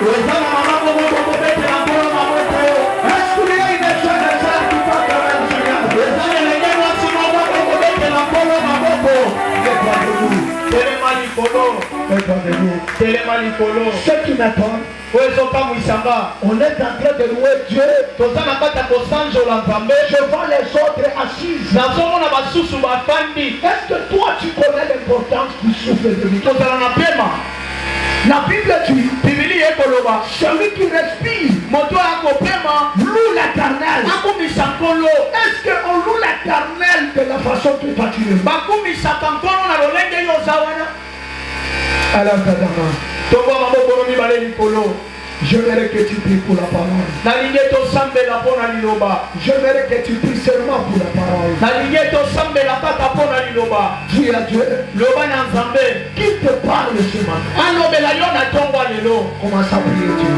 Est-ce qu'il y a une jeune femme qui va te faire Seigneur? Ceux qui m'attendent, on est en train de louer Dieu devant les autres assises. Est-ce que toi tu connais l'importance du souffle de vie? La Bible dit, celui qui respire loue l'éternel. Est-ce qu'on loue l'éternel de la façon que toi tu le veux? Alors, je verrai que tu pries pour la parole. Je verrai que tu pries seulement pour la parole. Dis à Dieu qu'il te parle ce matin. Commence à prier Dieu.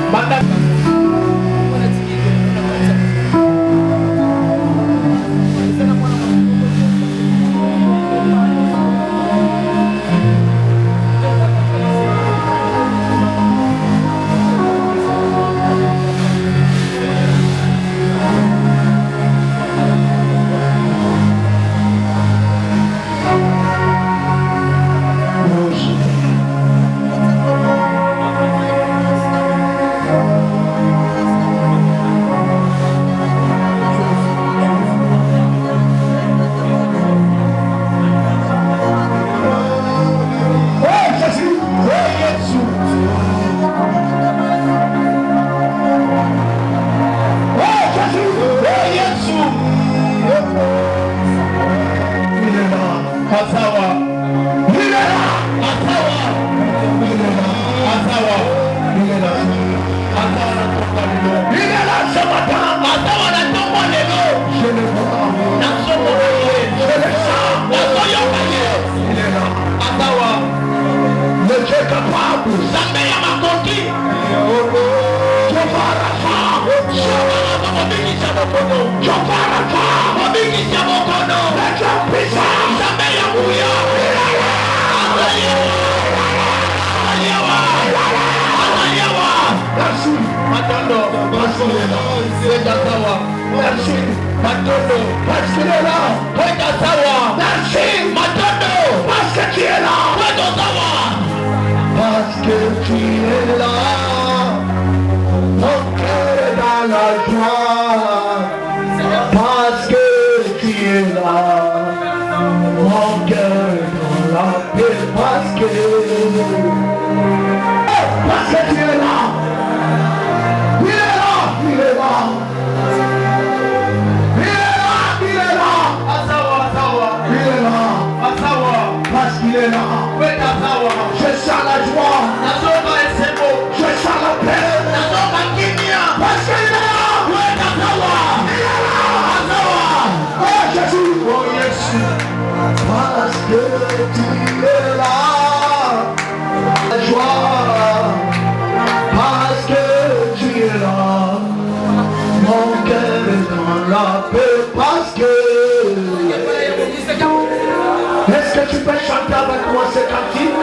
Est-ce que tu peux chanter avec moi ce cantique?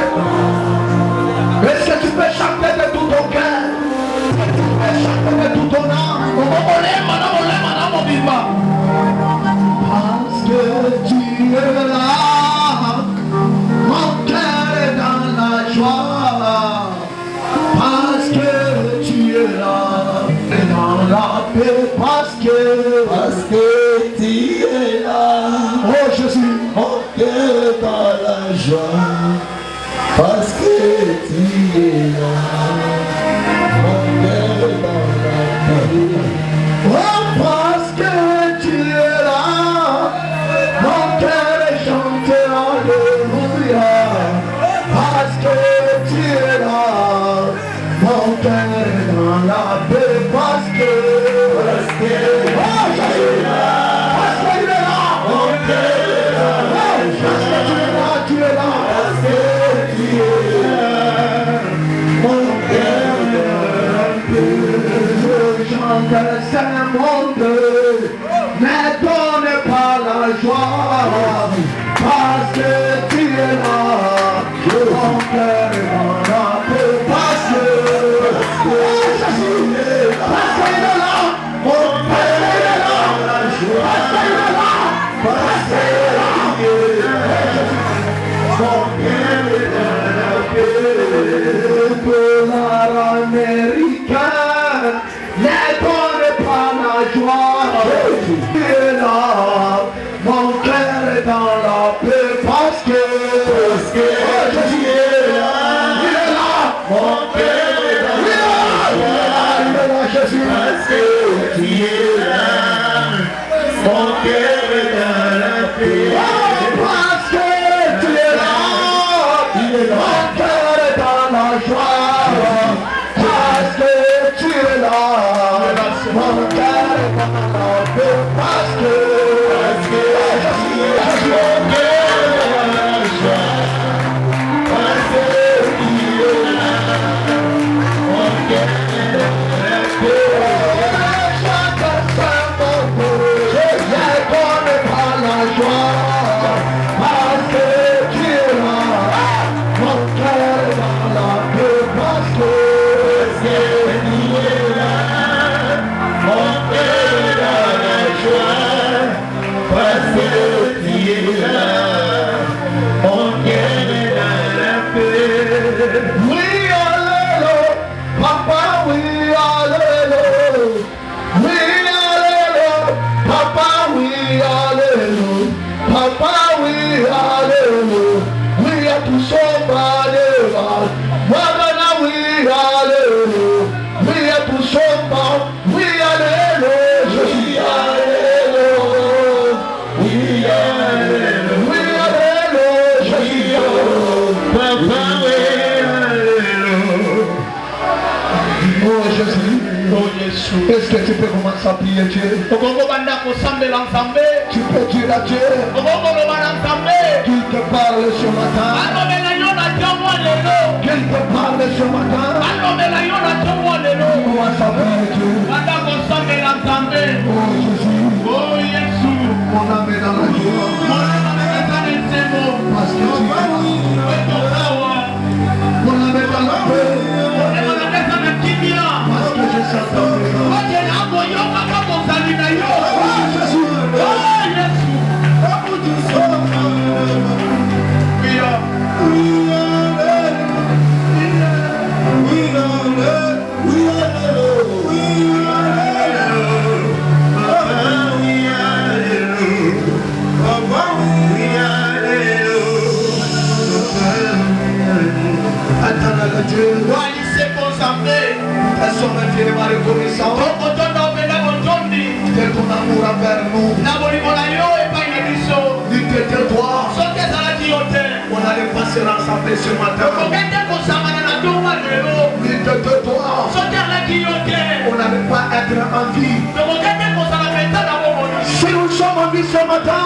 Est-ce que tu peux chanter de tout ton cœur? Est-ce que tu peux chanter de tout ton âme? Parce que tu es là, mon cœur est dans la joie. Parce que tu es là, et dans la paix. Parce que tu es là, oh Jésus, mon cœur dans la joie. Parce que tu es là, mon cœur dans la paix. Oh, parce que tu es là, mon cœur est chanté, alléluia. Parce que tu es là, mon cœur est dans la paix. Parce que oh Jésus, parce qu'il est là, mon cœur est là. Parce que tu es là, tu es là. Parce que tu es là, mon cœur est dans la paix. Je chante ce monde, mais donne pas la joie. Parce que tu es là, mon cœur est dans la paix. Parce que dollars américains ne donnent pas la joie. Tu es là, mon cœur est dans la paix parce que Jésus est là. Il est là, mon cœur est dans la paix. Il est là, Jésus. Parce que tu es là, mon cœur est dans la paix. Parce que tu es là, mon cœur est dans la joie. Parce que tu es là, mon cœur est dans la paix. Parce que mon cœur est dans la joie. Parce que tu es là, mon cœur est dans la paix. Est-ce que tu peux commencer à prier Dieu? Tu peux dire à Dieu qu'il te parle ce matin. Qu'il te parle ce matin. Commence à prier Dieu. Oh Jésus. Oh Jésus. Mon âme est dans la joie. Parce que tu es là. Mon âme est dans la paix. Parce que je sens ton présence. Elles sont infiniment reconnaissantes de ton amour envers nous. Ni de tes doigts. On allait passer ensemble ce matin. Ni de tes doigts. On n'allait pas être en vie. Si nous sommes en vie ce matin,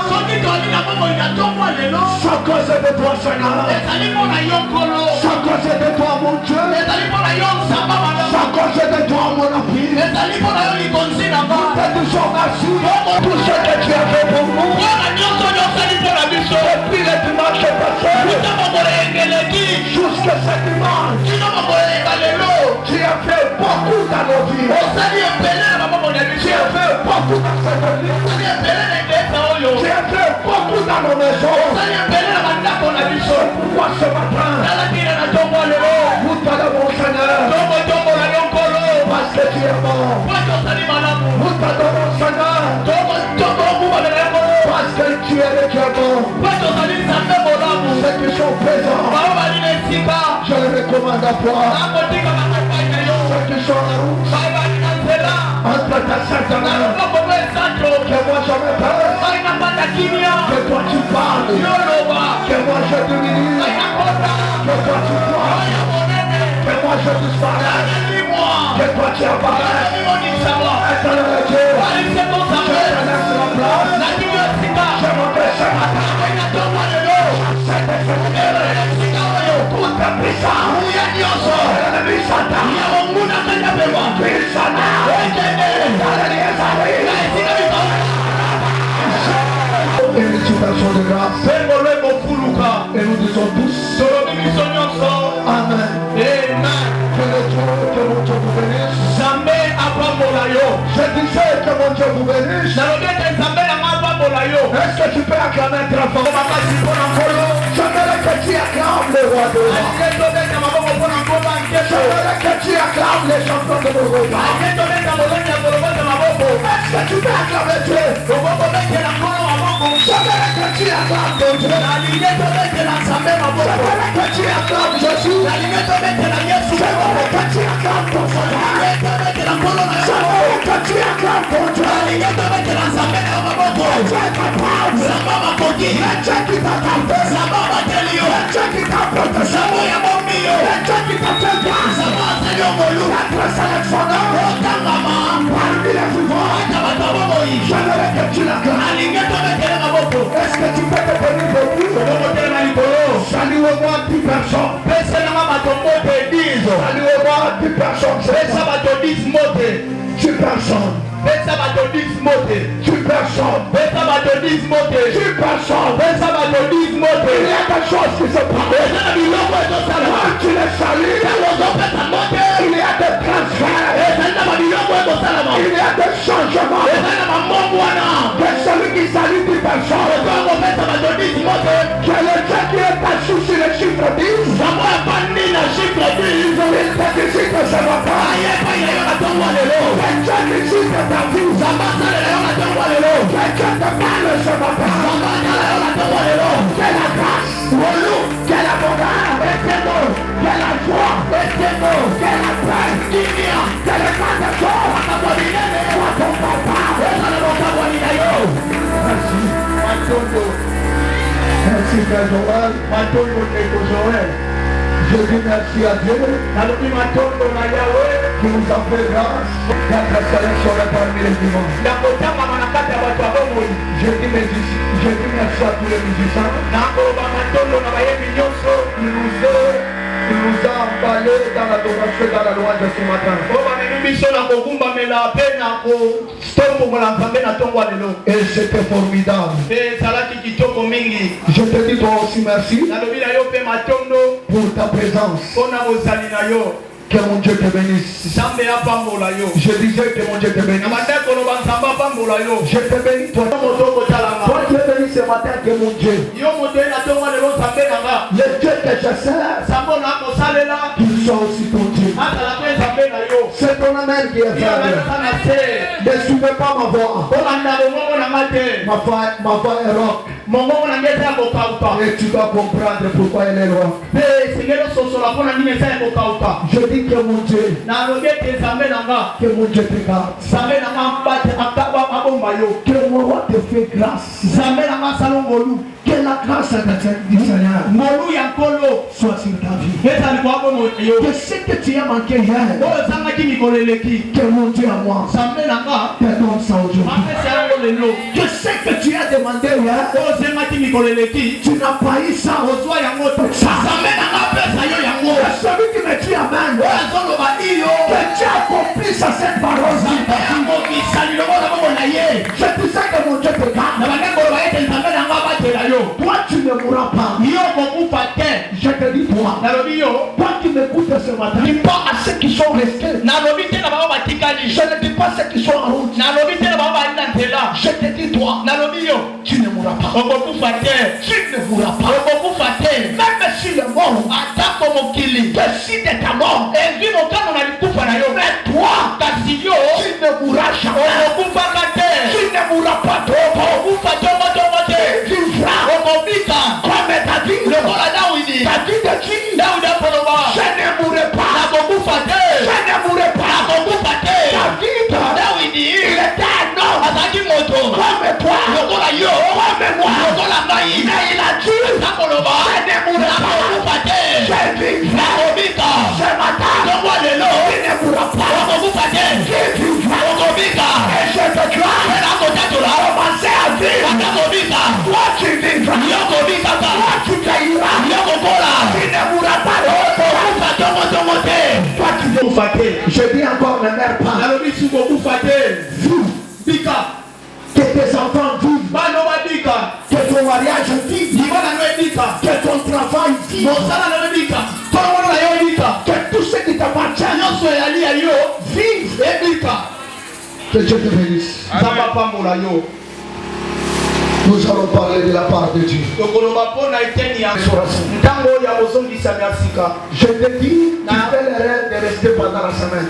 c'est à cause de toi Seigneur. C'est à cause de toi mon Dieu. C'est à cause de toi mon appui. Nous te disons merci pour ce que tu as fait pour nous. Depuis le dimanche passé jusqu'à ce dimanche, tu as fait beaucoup dans nos vies. Tu as fait beaucoup dans cette vie. Tu as fait beaucoup dans nos maisons. Pourquoi ce matin nous t'adorons Seigneur? Parce que tu es bon. Nous t'adorons Seigneur. Parce que tu es le Dieu bon. Ceux qui sont présents, je les recommande à toi. Ceux qui sont en route, entre ta sainte main, que moi je me parle, que toi tu parles, que moi je diminue, que toi tu parles, que moi je disparais, que toi tu apparais. Éternel Dieu, je te laisse la place, je m'en vais ce matin. Toute ta puissance, l'ennemi Satan, une citation de grâce. Et nous disons tous Amen. Que le Dieu, que mon Dieu vous bénisse. Je disais que mon Dieu vous bénisse. Est-ce que tu peux acclamer très fort? J'aimerais que tu acclames le roi de roi. les champions de Golgotha. Est-ce que tu peux acclamer Dieu? J'aimerais que tu acclames ton Dieu. J'aimerais que tu acclames Jésus. J'aimerais que tu acclames ton Seigneur. J'aimerais que tu acclames ton Dieu. Dieu est capable. Le Dieu qui t'a gardé. Le Dieu qui t'a protégé. Le Dieu qui t'a fait grâce. Être sélectionné parmi les vivants. J'aimerais que tu l'acclames. Est-ce que tu peux te tenir debout? Saluez-moi 10 personnes. Saluez-moi 10 personnes. 10 personnes. 10 personnes. 10 personnes. 10 personnes. Il y a quelque chose qui se passe. Quand tu les salues, il y a des transferts. Il y a des changements. Que celui qui salue 10 personnes, que le Dieu qui est assis sur le chiffre 10, il te visite ce matin. Que Dieu visite ta vie. Que Dieu te parle ce matin. Que la grâce, que la bonheur, que la joie, que la paix, que le cas de corps soit ton papa. Merci Frère Joël. Je dis merci à Dieu qui nous a fait grâce d'être sélectionnés parmi les vivants. Je dis merci à tous les musiciens qui nous a emballés dans l'adoration et dans la louange de ce matin. Et c'était formidable. Je te dis toi aussi merci pour ta présence. Que mon Dieu te bénisse. Je disais que mon Dieu te bénisse. Je te bénis toi. Toi tu es béni ce matin que mon Dieu. Le Dieu que je sers, qu'il soit aussi ton Dieu. C'est ton amen qui est faible. Ne suivez pas ma voix. Ma voix est rock. Et tu dois comprendre pourquoi elle est rock. Je dis que mon Dieu, que mon Dieu te garde, que mon roi te fait grâce, que la grâce du Seigneur soit sur ta vie. Que ce que tu as manqué hier, que mon Dieu à moi te donne ça aujourd'hui. Que ce que tu as demandé hier, tu n'as pas eu ça. Celui qui me dit amen, que tu accomplisses cette parole. Je disais que mon Dieu te garde. Toi tu ne mourras pas. Je te dis toi. Toi qui m'écoutes ce matin, dis pas à ceux qui sont restés. Je ne dis pas ceux qui sont en route. Je te dis toi, tu ne mourras pas. Tu ne mourras pas. Même si le mort décide de ta mort, mais toi, tu ne mourras jamais. Tu ne mourras pas trop. Tu vivras comme ta vie. Ta vie de qui? Je ne mourrai pas. Je ne mourrai pas. David, il était un homme comme toi, comme moi. Mais il a dit, je ne mourrai pas. Je vivrai. Ce matin, tu ne mourras pas. Tu vivras. Et je te crois. Commencez à vivre. Toi tu vivras. Toi tu veilleras. Tu ne mourras pas. Toi tu vivras. Je dis encore, ne meurs pas. Que tes enfants vivent. Que ton mariage vive. Que ton travail vive. Que tout ce qui t'appartient vive. Que Dieu te bénisse. Nous allons parler de la part de Dieu. Je te dis, tu fais l'erreur de rester rester pendant la semaine.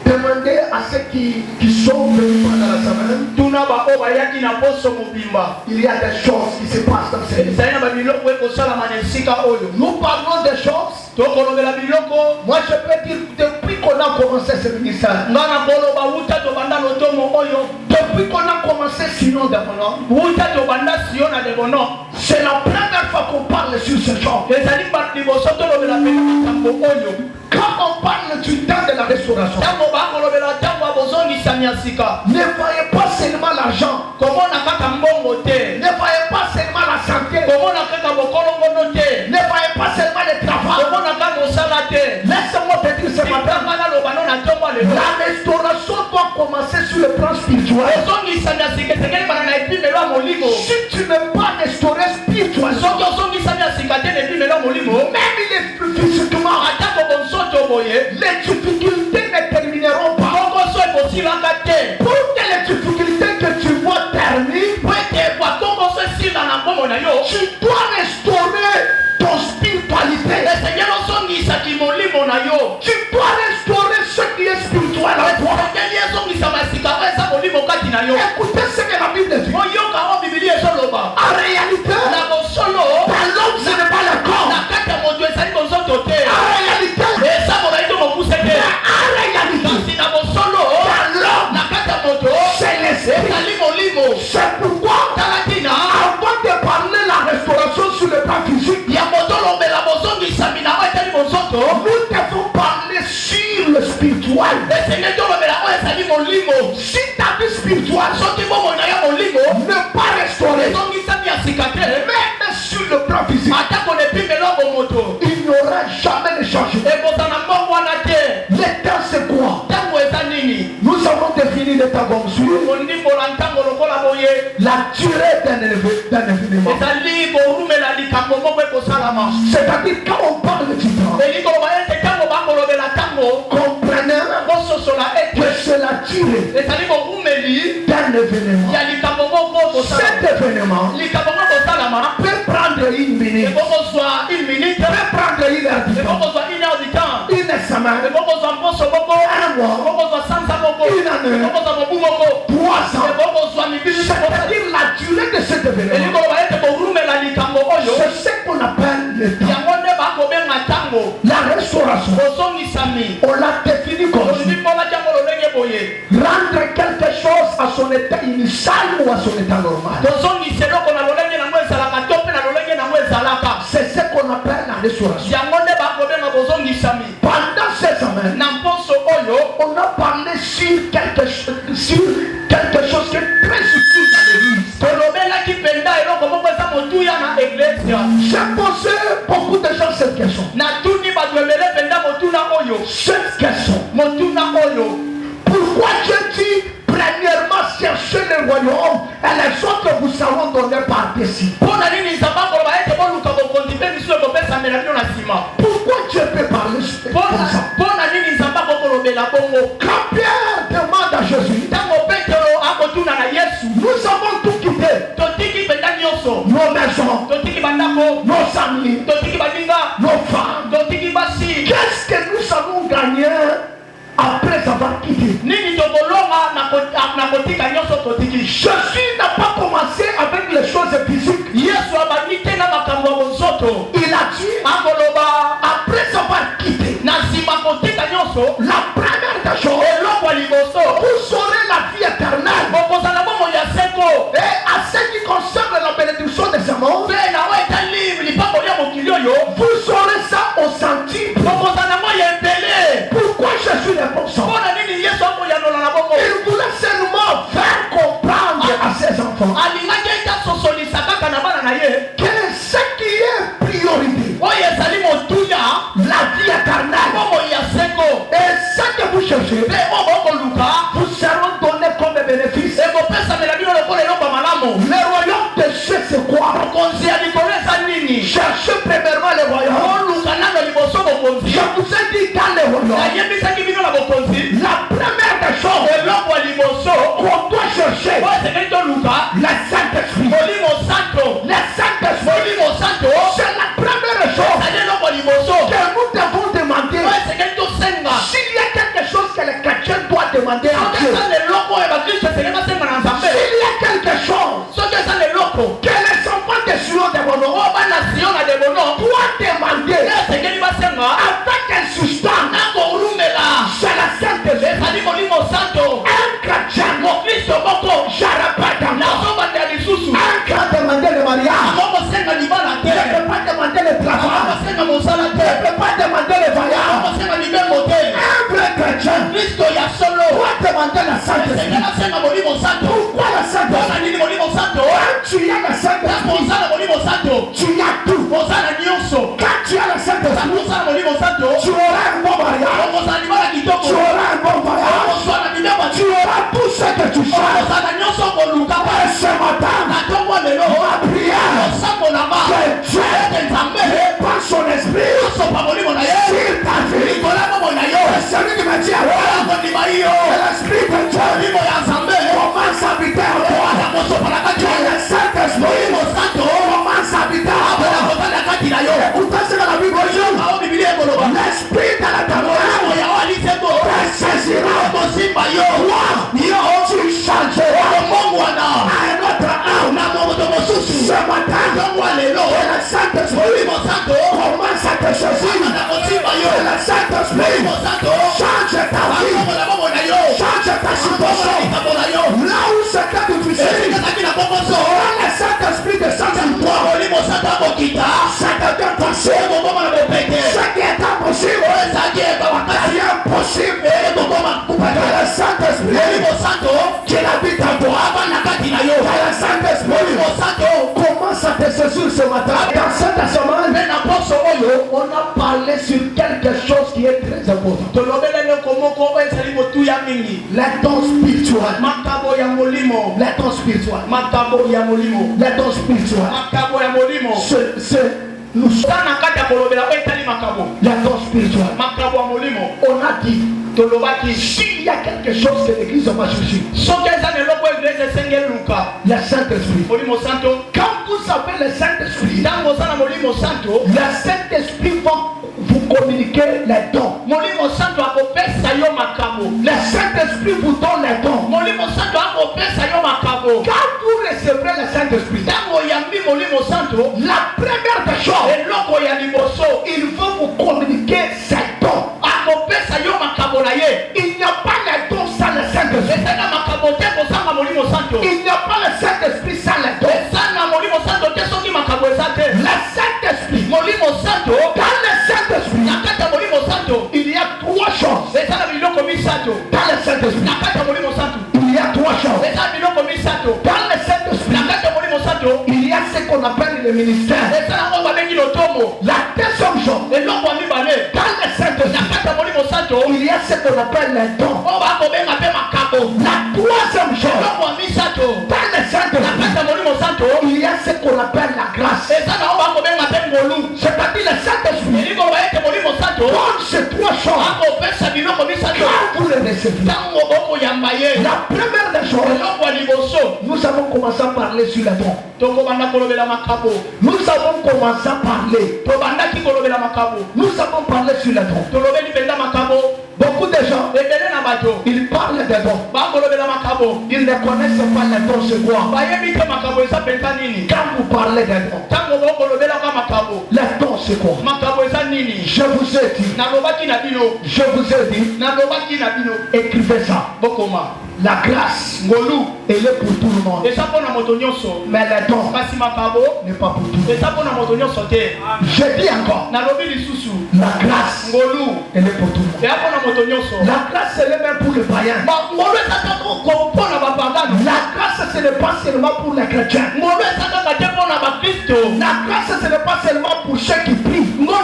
Demandez à ceux qui sont venus pendant la semaine. Il y a des choses qui se passent dans cette vie. Nous parlons des choses. Moi je peux dire depuis qu'on a commencé ce ministère. Depuis qu'on a commencé sinon de mon nom. C'est la première fois qu'on parle sur ce genre. Quand on parle du temps de la restauration, ne voyez pas seulement l'argent, ne voyez pas seulement la santé, ne voyez pas seulement le travail. Laisse-moi te dire ce matin, la restauration doit commencer sur le plan spirituel. Si tu n'es pas restauré spirituellement, même physiquement, les difficultés ne termineront pas. Pour que les difficultés que tu vois terminent, tu dois restaurer ton spiritualité. Tu dois restaurer ce qui est spirituel en toi. Écoutez ce que la Bible dit. En réalité, dans l'homme ce n'est pas le corps. En réalité, c'est pourquoi avant de parler la restauration sur le plan physique, nous devons parler sur le spirituel. Si ta vie spirituelle n'est pas restaurée, même sur le plan physique, il n'y aura jamais de changement. Le temps c'est quoi? Nous avons défini le temps comme suit. La durée d'un événement. C'est-à-dire quand on parle du temps, comprenez que c'est la durée d'un événement. Cet événement peut prendre une minute, peut prendre une heure du temps, une semaine, un mois, une année, 3 ans. C'est-à-dire la durée de cet événement. C'est ce qu'on appelle le temps. La restauration, on l'a défini comme rendre quelque chose à son état initial ou à son état normal. C'est ce qu'on appelle la restauration. Pendant ces semaines, on a parlé sur quelque chose qui est très utile dans l'église. J'ai posé beaucoup de gens cette question. Cette question. Pourquoi Dieu dit premièrement chercher le royaume et les autres vous seront donnés par dessus? Pourquoi Dieu peut parler comme ça? Quand Pierre demande à Jésus, nous avons tout quitté. Nos maisons, nos amis, nos femmes. Qu'est-ce que nous allons gagner après avoir quitté? Jésus n'a pas commencé avec les choses physiques. Il a dit, après avoir quitté, la première des choses, vous saurez la vie éternelle. Et à ce qui concerne la bénédiction de ce monde, vous saurez ça au centime. Pourquoi Jésus est comme ça? Il voulait seulement faire comprendre à ses enfants que ce qui est priorité, avec un substance, c'est la Sainte Esprit. Un chrétien, un grand demander le mariage, ne peut pas demander le travail, ne peut pas demander le voyage. Un vrai chrétien doit demander la Sainte Esprit. Pourquoi la Sainte Esprit? Quand tu as la Sainte Esprit, tu as tout. Quand tu as la Sainte Esprit, tu auras un bon mariage, tu auras un bon voyage, tu auras tout ce que tu cherches. Et ce matin, ma prière, que Dieu répand son esprit sur ta vie. Et celui qui me dit alors, l'esprit de Dieu commence à habiter en toi. Que le Saint-Esprit commence à habiter en toi. Écoutez ce que la Bible dit. L'esprit de la ténèbre te saisira. Toi, tu changeras à un autre âme. Ce matin, que le Saint-Esprit commence à te saisir. Que le Saint-Esprit change ta vie, change ta situation. Là où c'était difficile, le Saint-Esprit descend sur toi. Ça devient possible. Ce qui est impossible devient possible. Que le Saint-Esprit qui habite en toi, que le Saint-Esprit commence à te saisir ce matin. Dans cette semaine, on a parlé sur quelque chose qui est très important. Les dons spirituels. Les dons spirituels. Les dons spirituels. Nous sommes les dons spirituels. On a dit s'il y a quelque chose que l'église va chercher, le Saint-Esprit. Quand vous avez le Saint-Esprit, le Saint-Esprit va vous communiquer les dons. Le Saint-Esprit vous donne les dons. Quand vous recevrez le Saint-Esprit, la première des choses, il veut vous communiquer ses dons. Il n'y a pas les dons sans le Saint-Esprit. Il n'y a pas le Saint-Esprit sans les dons. Le Saint-Esprit, dans le Saint-Esprit, il y a trois choses. Dans le Saint-Esprit, il y a trois choses. Dans le Saint-Esprit, il y a ce qu'on appelle le ministère. La deuxième chose, dans le Saint-Esprit, il y a ce qu'on appelle les dons. La troisième chose, dans le Saint-Esprit, il y a ce qu'on appelle la grâce. C'est-à-dire le Saint-Esprit donne ces trois choses. Quand vous les recevez, la première des choses, nous avons commencé à parler sur les dons. Nous avons commencé à parler. Nous avons parlé sur les dons. Beaucoup de gens, ils parlent des dons. Ils ne connaissent pas les dons, c'est quoi? Quand vous parlez des dons, les dons, c'est quoi? Je vous ai dit, écrivez ça. La grâce, elle est pour tout le monde. Mais les dons n'est pas pour tout le monde. Je dis encore, la grâce, elle est pour tout le monde. La grâce, elle est même pour les païens. La grâce, ce n'est pas seulement pour les chrétiens. La grâce, ce n'est pas seulement pour ceux qui prient. Non.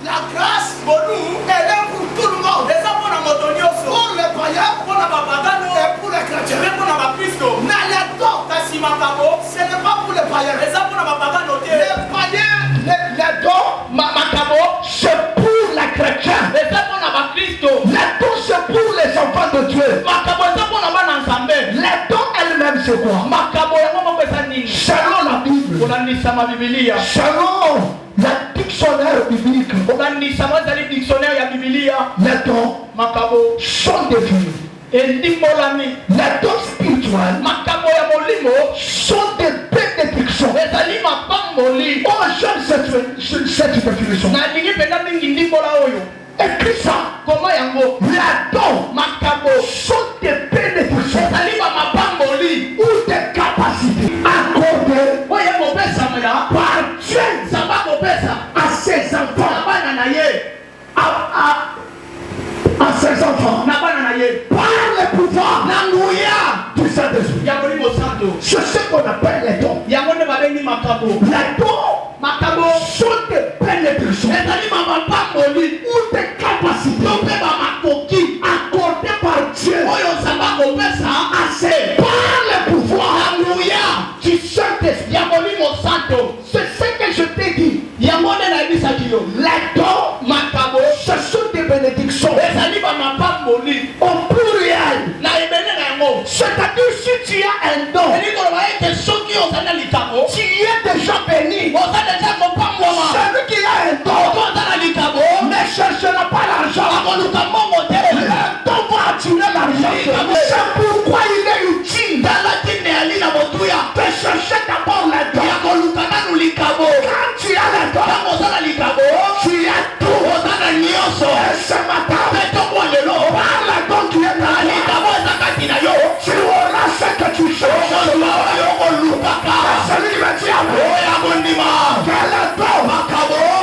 La grâce, elle est pour tout le monde. Pour les païens, et pour les chrétiens. Mais les dons, ce n'est pas pour les païens. Les païens, les dons, c'est pour les chrétiens. Les dons, c'est pour les enfants de Dieu. Les dons elles-mêmes, c'est quoi? Selon la Bible, selon la dictionnaire biblique, les dons sont définis Les dons spirituels sont des bénédictions. Oh, j'aime cette définition. Écris ça. Les dons sont des bénédictions ou des capacités accordées par Dieu à ses enfants. À ses enfants. Par le pouvoir du Saint-Esprit. C'est ce qu'on appelle les dons. Les dons sont des bénédictions ou des capacités accordées par Dieu à ses par le pouvoir du Saint-Esprit. C'est ce que je t'ai dit. Les dons, ce sont des bénédictions au pluriel. C'est-à-dire si tu as un don, tu es déjà béni. Celui qui a un don ne cherchera pas l'argent. Le don va attirer l'argent. C'est pourquoi il est utile de chercher d'abord les dons. Quand tu as les dons, tu as tout. Et ce matin, par le don qui est dans toi, tu auras ce que tu cherches. Celui qui me dit à moi, quel est ton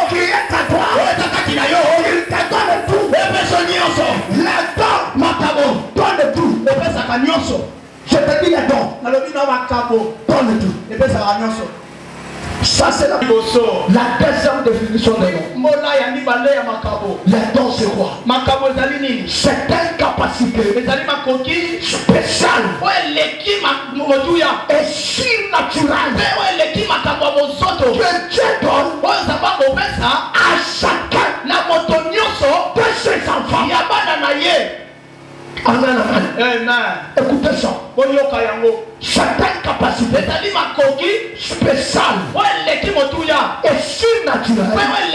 qui est à toi, il te donne tout. Les dons, donne tout. Je te dis les dons, donne tout. Ça c'est la deuxième définition des dons. Les dons c'est quoi? C'est une capacité spéciale et surnaturelle que Dieu donne à chacun de ses enfants. Amen, amen. Écoutez ça. Certaines capacités spéciales et surnaturelles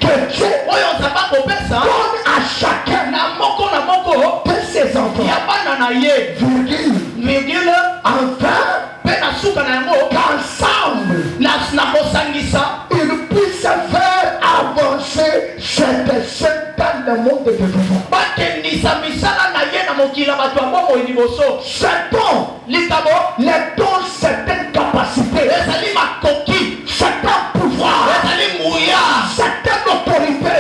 que Dieu donne à chacun de ses enfants. Virgule, enfin, qu'ensemble ils puissent faire avancer cette scène dans le monde de développement. C'est bon. Les dons, certaines capacités, certains pouvoirs, certaines autorités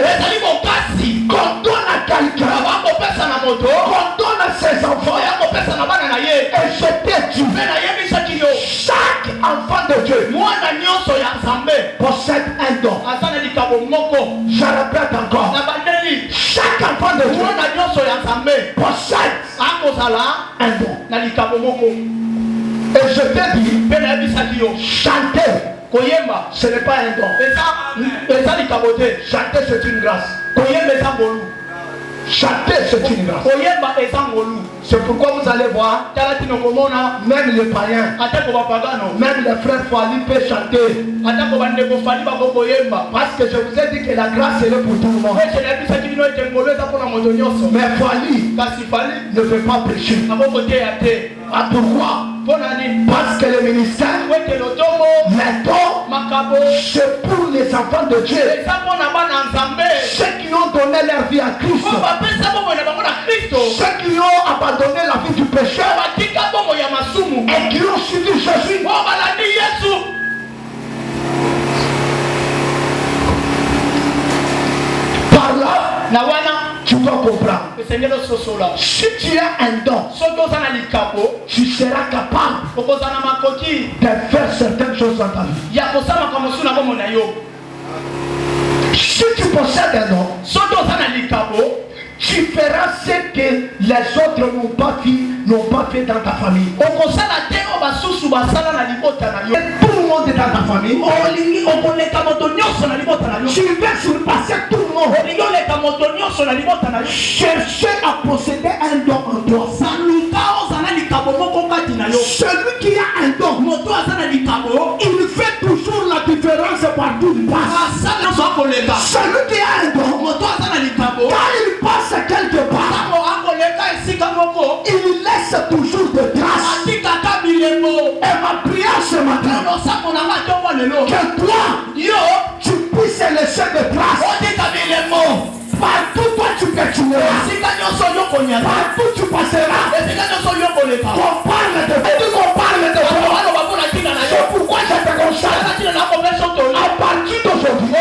qu'on donne à quelqu'un, qu'on donne à ses enfants. Et je t'ai dit, chaque enfant de Dieu possède un don. Je répète encore, chaque enfant de Dieu possède un don. Et je t'ai dit, chanter, ce n'est pas un don. Chanter, c'est une grâce. Chanter, c'est une grâce. C'est pourquoi vous allez voir, même les païens, même les frères Fali peuvent chanter. Parce que je vous ai dit que la grâce est là pour tout le monde. Mais Fali ne veut pas prêcher. Ah, pourquoi? Parce que le ministère, les dons, c'est pour les enfants de Dieu. Ceux qui ont donné leur vie à Christ. Ceux qui ont abandonné la vie du péché. Et qui ont suivi Jésus. Par là, tu dois comprendre. Si tu as un don, tu seras capable de faire certaines choses dans ta vie. Si tu possèdes un don, tu feras ce que les autres n'ont pas fait dans ta famille. Et tout le monde est dans ta famille. Tu vas surpasser tout le monde. Chercher à posséder un don en toi. Celui qui a un don, il fait toujours la différence partout où il passe. Celui qui a un don, quand il passe quelque part, toujours des traces. Et ma prière ce matin, que toi, tu puisses laisser des traces. Partout toi tu peux tuer. Partout tu passeras. Qu'on parle de toi. C'est pourquoi je te constate. À partir d'aujourd'hui,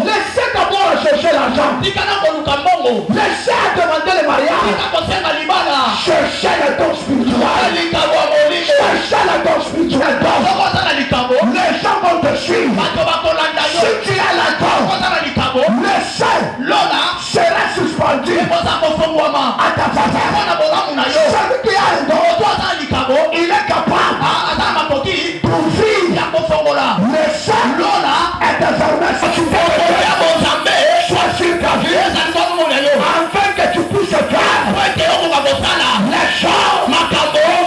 laissez d'abord chercher l'argent. Laissez demander le mariage. Cherchez le don spirituel. Cherchez le don spirituel. Les gens vont te suivre. Si tu as la don, le ciel sera suspendu à ta faveur. Celui qui a un don, il est capable pour vivre. Le ciel est désormais suspendu. Sois sur ta vie, afin que tu puisses faire les choses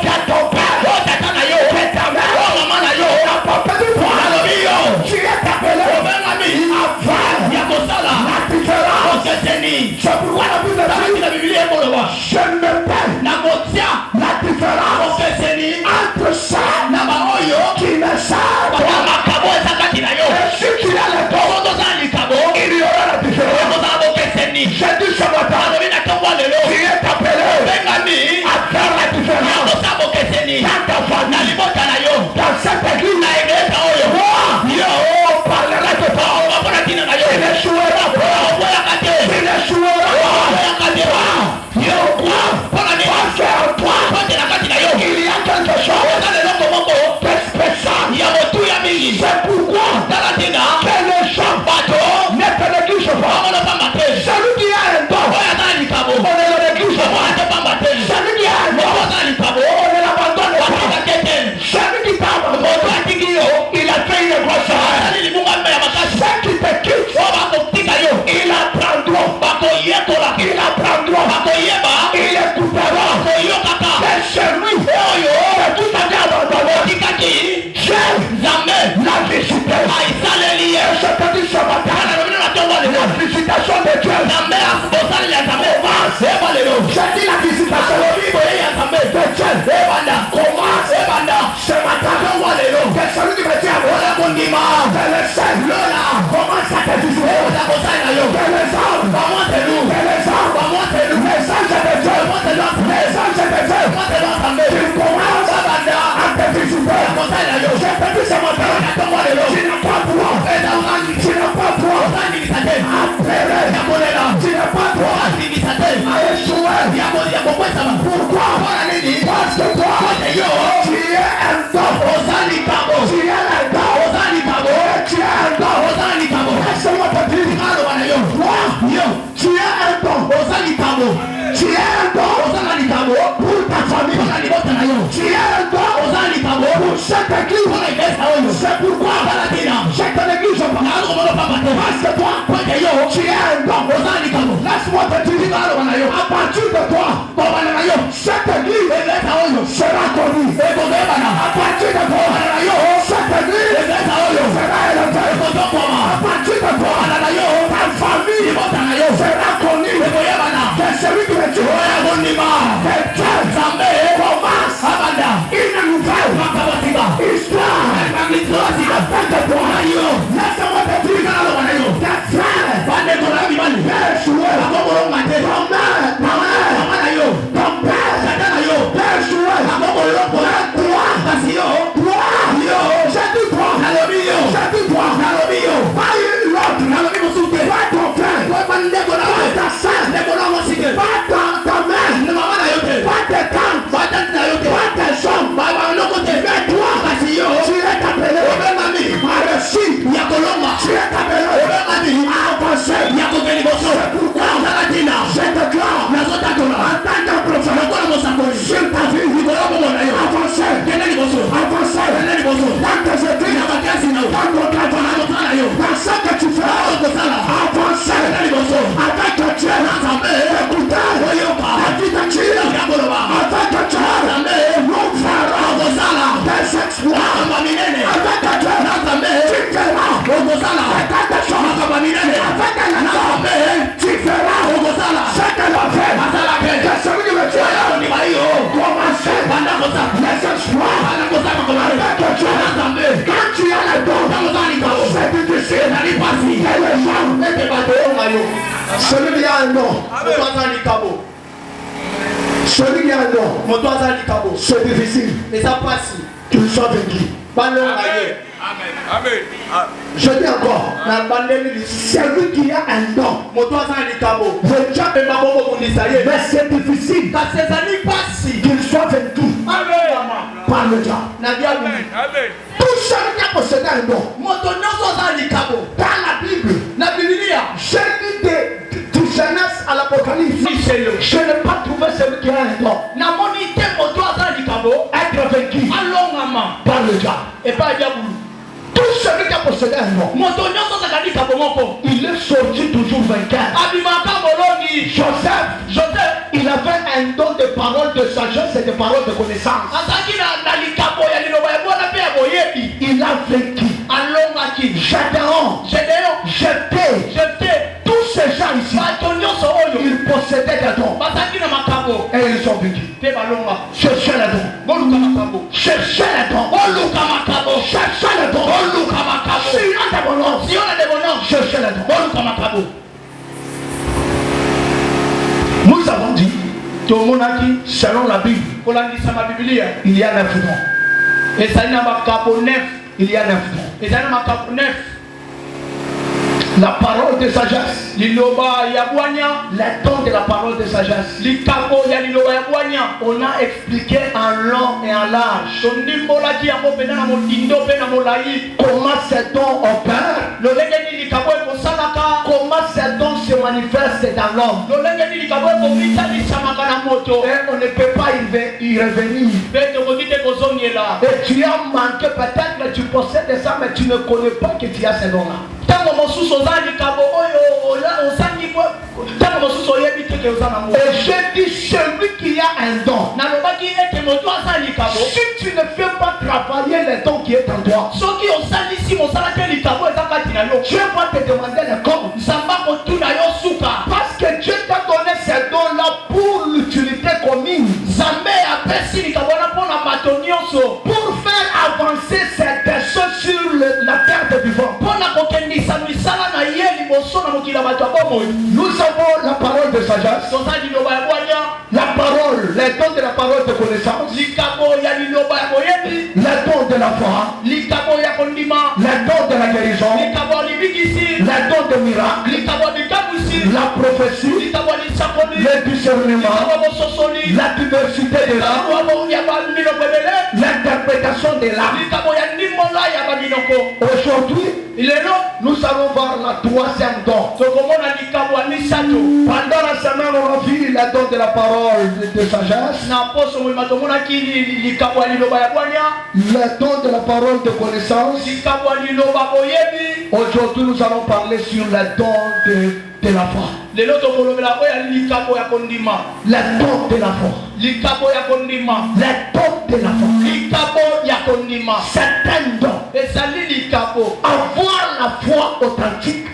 que ton père, que ta mère n'a pas pu voir. Tu es appelé avant la différence. C'est pourquoi la Bible dit, je me paie la différence entre ça qui me sert et ce qui a le don. Il y aura la différence. J'ai dit ce matin, tu es appelé à faire la différence dans ta famille, dans cette église. Moi, on parlera de toi. Il échouera pas. Il échouera pas. Parce qu'en toi, il y a quelque chose de spécial. C'est pourquoi que les gens ne te négligent pas. Celui qui a un don, on ne le néglige pas. Celui qui a un don, on ne l'abandonne pas. Celui qui t'aime, il a fait une grosse erreur. Ceux qui te quittent, il apprendra. Il apprendra. Il écoutera. C'est celui que tout a été abandonné. Jamais la visite. Je te dis ce matin, la visitation de Dieu commence. Je dis la visitation de Dieu commence ce matin. Que celui qui me dit à moi, que le ciel commence à te visiter. Que les hommes, les anges de Dieu, ils commencent à te visiter. Je te dis ce matin, tu n'as pas droit. Tu n'as pas droit à pleurer. Tu n'as pas droit à échouer. Pourquoi? Parce que toi, tu es un don. Tu es un don. Tu es un don. Laisse-moi te dire, toi, tu es un don. Tu es un don pour ta famille. Tu es un don pour cette église. C'est pourquoi je te néglige pas. Parce que toi, tu es un don. Laisse-moi te dire, à partir de toi, cette église sera connue. À partir de toi, cette église sera élevée. À partir de toi, ta famille sera connue. Que celui qui me tue, que Dieu commence une nouvelle histoire avec toi. Laisse-moi te dire, tes frères, échoué. Ton père, échoué. J'ai dit toi. Pas une autre. Pas ton frère. Pas ta soeur. Pas ta mère. Pas tes tantes. Pas tes hommes. Mais toi, tu es appelé à réussir. Tu es appelé à avancer. C'est pourquoi je te déclare en tant que prophète sur ta vie. Avancer. Dans tes études. Dans ton travail. Dans ce que tu fais. Avancer. Avec Dieu. Écoutez. La vie de Dieu. Avec Dieu. Nous ferons des exploits. Avec Dieu. Tu feras des choses. Avec tu feras ce que l'on fait. Que celui qui me tue commence Celui qui a un nom. Celui qui a un nom. C'est difficile. Qu'il soit vaincu. Amen. Je dis encore. Celui qui a un nom. Le diable est mort. Mais c'est difficile. Qu'il soit vaincu. Par le diable. Amen. Tout celui qui a possédé un nom. Dans la Bible. J'ai dit de Genèse à l'Apocalypse. Je n'ai pas trouvé celui qui a un nom. Être vaincu par le diable. Tout celui qui a possédé un nom, il est sorti toujours vainqueur. Joseph, il avait un don de parole de sagesse et de parole de connaissance. Il a vaincu. Gédéon, Jephthé, tous ces gens ici, ils possédaient des dons. Et ils sont vaincus. Cherchez les dons. Cherchez les dons. Cherchez les dons. Si on a des bonhommes, cherchez les dons. Nous avons dit, selon la Bible, il y a 9 dons. Il y a 9 dons. La parole de sagesse, les dons de la parole de sagesse. On a expliqué en long et en large comment ces dons opèrent, comment ces dons se manifestent dans l'homme. Et on ne peut pas y revenir. Et tu as manqué, peut-être que tu possèdes ça, mais tu ne connais pas que tu as ces dons-là. Et je dis celui qui a un don, si tu ne fais pas travailler les dons qui est en toi, Dieu va te demander les comptes. Parce que Dieu t'a donné ces dons-là pour l'utilité commune, pour faire avancer ces personnes sur la terre de vivant. Nous avons la parole de sagesse, la parole, les dons de la parole de connaissance, les dons de la foi, les dons de la guérison, les dons de miracle, la prophétie, le discernement, la diversité de l'âme, l'interprétation de l'âme. Aujourd'hui, nous allons voir la troisième don. Pendant la semaine, on a vu la don de la parole de sagesse, le don de la parole de connaissance. Aujourd'hui, nous allons parler sur le don de la foi. Le don de la foi. Le don de la foi. C'est un don. Avoir la foi authentique.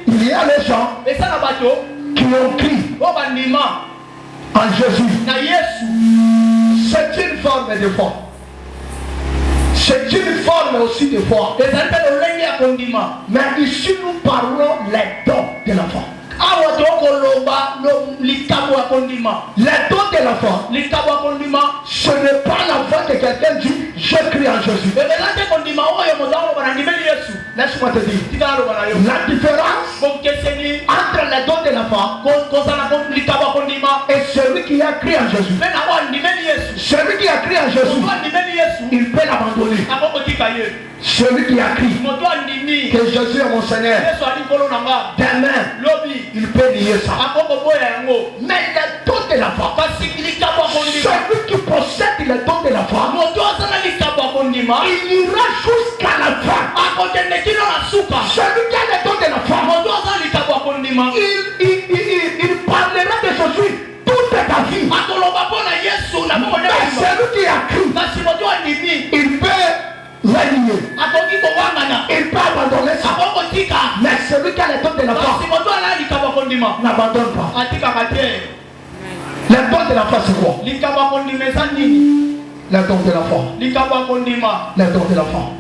Il y a les gens qui ont crié en Jésus. C'est une forme de foi. C'est une forme aussi de foi. Mais ici nous parlons les dons de la foi. Les dons de la foi, ce n'est pas la foi que quelqu'un dit je crie en Jésus. Laisse-moi te dire la différence entre les dons de la foi et celui qui a crié en Jésus. Celui qui a crié en Jésus, il peut l'abandonner. Celui qui a crié que Jésus est mon Seigneur, demain il peut nier ça. Mais les dons de la foi, celui qui possède les dons de la foi, il ira jusqu'à la fin. Celui qui a les dons de la foi, il parlera de Jésus toute ta vie. Mais celui qui a cru, il peut renier, il peut abandonner ça. Mais celui qui a les dons de la foi n'abandonne pas. Les dons de la foi, c'est quoi? Les dons de la foi. Les dons de la foi.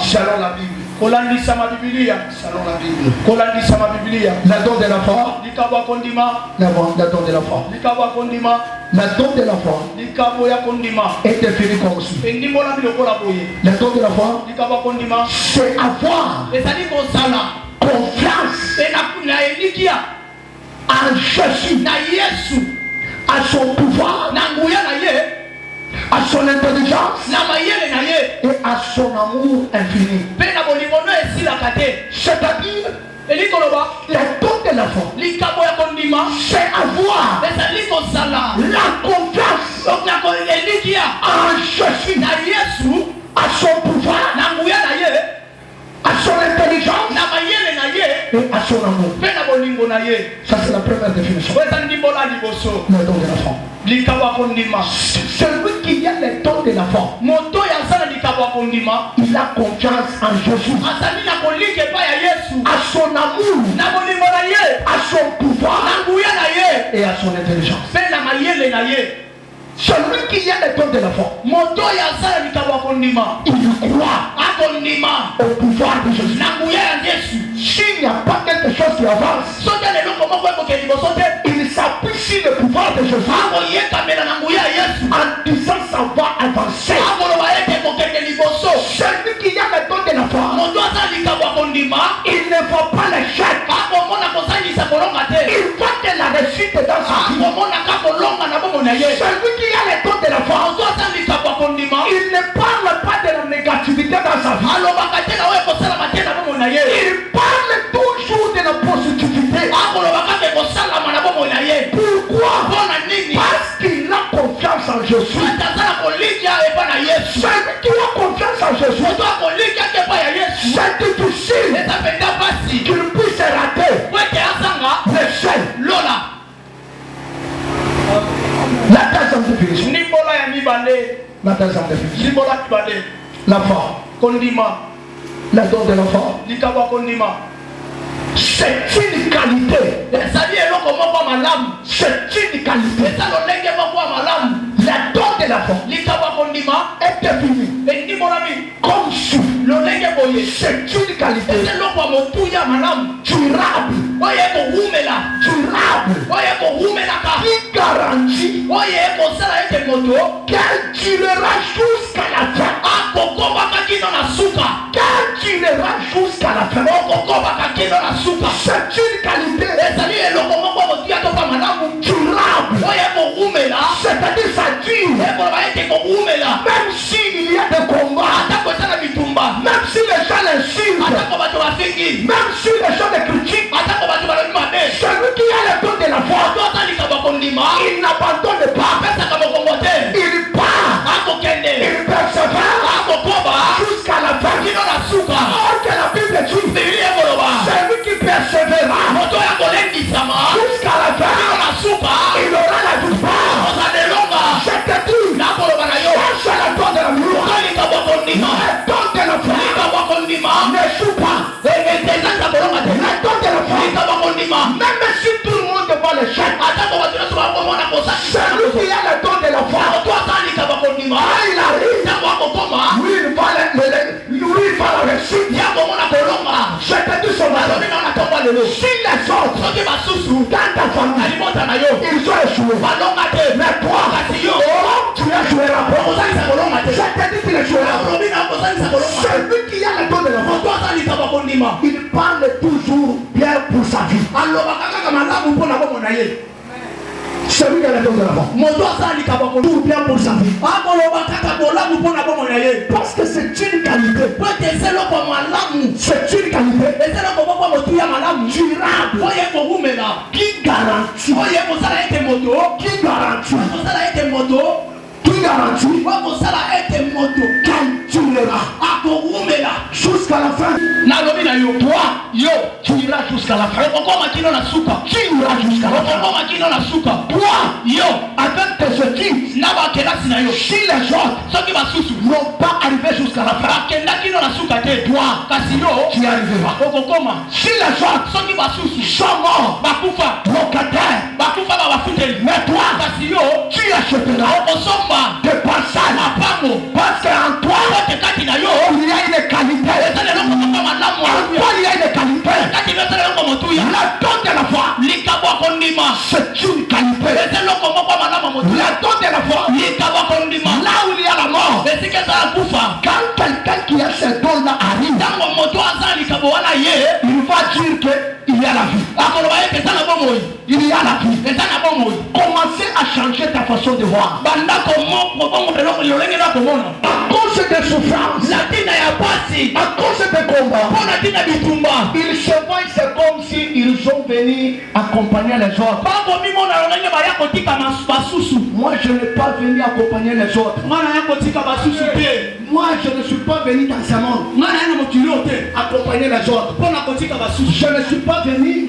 Selon la Bible. Kolandisa ma Biblia. Salon la Bible. Kolandisa ma Biblia. La don de la foi. Likabwa kondima. La don de la foi. Likabwa kondima. La don de la foi. Likabwa ya kondima. Est défini comme suit. Endimo la bilokola boye. La don de la foi. Likabwa kondima. C'est avoir. Ezali kosala. Confiance. Na elikia. En Jésus. Na Yesu. À son pouvoir. Na nguya na ye. À son intelligence et à son amour infini. C'est-à-dire les dons de la foi, c'est avoir la confiance en Jésus, à son pouvoir, à son intelligence et à son amour. Ça c'est la première définition. Les dons de la foi. Celui qui a les dons de la foi, il a confiance en Jésus, à son amour, à son pouvoir et à son intelligence. Celui qui a les dons de la foi, il croit au pouvoir de Jésus. S'il n'y a pas quelque chose qui avance, il s'appuie sur le pouvoir de Jésus en disant ça va avancer. Celui qui a les dons de la foi, il ne voit pas l'échec, il voit que la réussite est dans sa vie. Celui qui a les dons de la foi, il ne parle pas de la négativité dans sa vie, il parle toujours de la positivité. Pourquoi? Parce qu'il a confiance en Jésus. Celui qui a confiance en Jésus, c'est difficile qu'il puisse rater l'échec. La deuxième définition. La deuxième définition. La foi. La don de la foi. C'est une qualité. C'est une qualité. La don de la foi est définie comme suit. C'est une qualité durable, qui garantit qu'elle durera jusqu'à la fin. Qu'elle durera jusqu'à la fin. C'est une qualité durable. C'est-à-dire ça dure. Même s'il y a des combats, même si les gens l'insultent, même si les gens les critiquent, celui qui a le don de la foi, il n'abandonne pas. Il part, il persévère jusqu'à la fin. Or que la Bible dit, celui qui persévérera jusqu'à la fin, il aura la victoire. Je te dis, c'est la don de la gloire. Le don de la foi ne joue pas. Le don de la foi, même si tout le monde voit le chèque, celui qui a le don de la foi, il arrive, lui il va la réussite. Je te dis son nom. Si les autres dans ta famille, ils ont échoué, mais toi, tu échoueras. Je te dis qu'il échouera. Celui qui a le don de la foi, il parle toujours bien pour sa vie. Celui qui a le don de la foi, tout bien pour sa vie. Parce que c'est une qualité. C'est une qualité durable qui garantit qu'elle durera jusqu'à la fin. Toi, tu iras jusqu'à la fin. Tu iras jusqu'à la fin. Toi, avec tes études, si les autres n'ont pas arrivé jusqu'à la fin, toi, tu y arriveras. Si les autres sont morts, locataires, mais toi, tu achèteras de passage. Parce qu'en toi, il y a une qualité c'est une qualité. La don de la foi. Là où il y a la mort. Quand quelqu'un qui a ce don-là arrive, il va dire qu'il y a la vie. Il y a la vie. Commencez à changer ta façon de voir. À cause des souffrances, à cause des combats, ils se voient, c'est comme s'ils ont venu accompagner les autres. Moi, je n'ai pas venu accompagner les autres. Moi, je ne suis pas venu dans ce monde accompagner les autres. Je ne suis pas venu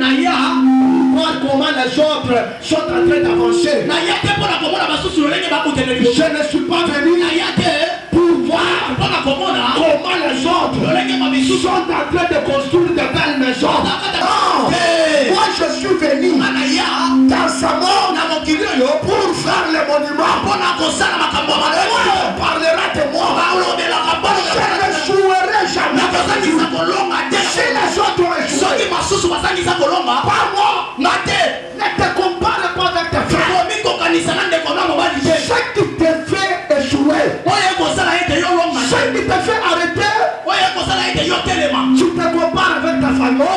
voir comment les autres sont en train d'avancer. Je ne suis pas venu pour voir comment les autres sont en train de construire de belles maisons. Moi, je suis venu dans ce monde pour faire les monuments. On parlera de moi. Je ne jouerai jamais. Si les autres ont échoué, pas moi. Ne te compare pas avec tes frères. Ce qui te fait échouer, ce qui te fait arrêter, tu te compares avec ta famille.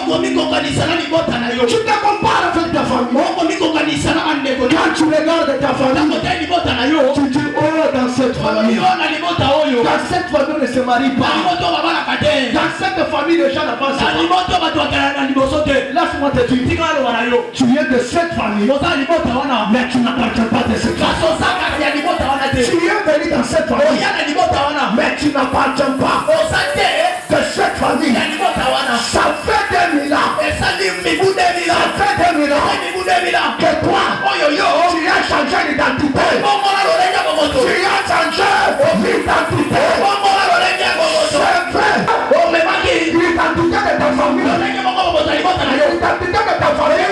Tu te compares avec ta famille. Quand tu regardes ta famille, tu dis, oh, dans cette famille, ne se marie pas. Dans cette famille, les gens n'avancent pas. Laisse-moi te dire, tu viens de cette famille, mais tu n'appartiens pas de cette famille. Tu viens venir dans cette famille, mais tu n'appartiens pas de cette famille. Ça fait 2000 ans. Ça fait 2000 ans que toi, tu as changé l'identité. Tu as changé l'identité. C'est vrai. L'identité de ta famille. L'identité de ta famille.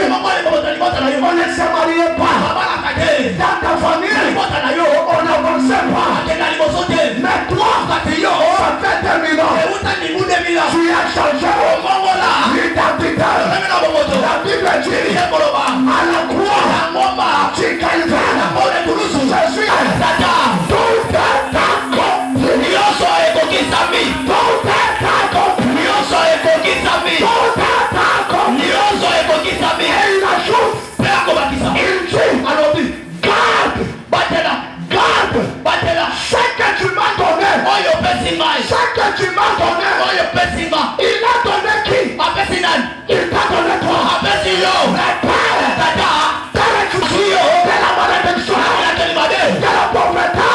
On ne se mariait pas. Dans ta famille, on n'avançait pas. Mais toi, ça fait 2000 ans. Tu as changé l'identité. La Bible dit à la croix, tu calvaire, Jésus, tout est accompli. Et il ajoute, il dit, alors dit, garde, ce que tu m'as donné, ce que tu m'as donné, il a donné qui? Il t'a donné toi. Mais Père, de la malédiction, de la pauvreté,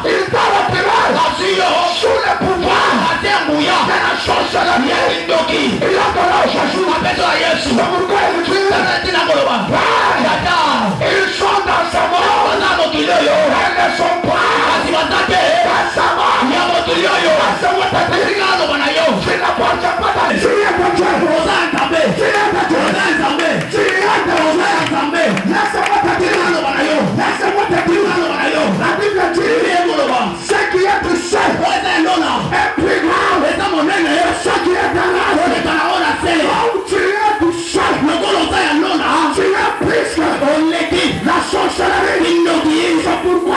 il t'a retiré sous le pouvoir de la sorcellerie. Il a donné à Jésus. C'est pourquoi il dit, ils sont dans ce monde, elles ne sont pas dans ce monde. Tu n'appartiens pas dans le Dieu. Laisse-moi te dire, la Bible dit, ce qui est du ciel est plus grand que ce qui est de l'âge. Comme tu es du ciel, tu es plus que la sorcellerie. C'est pourquoi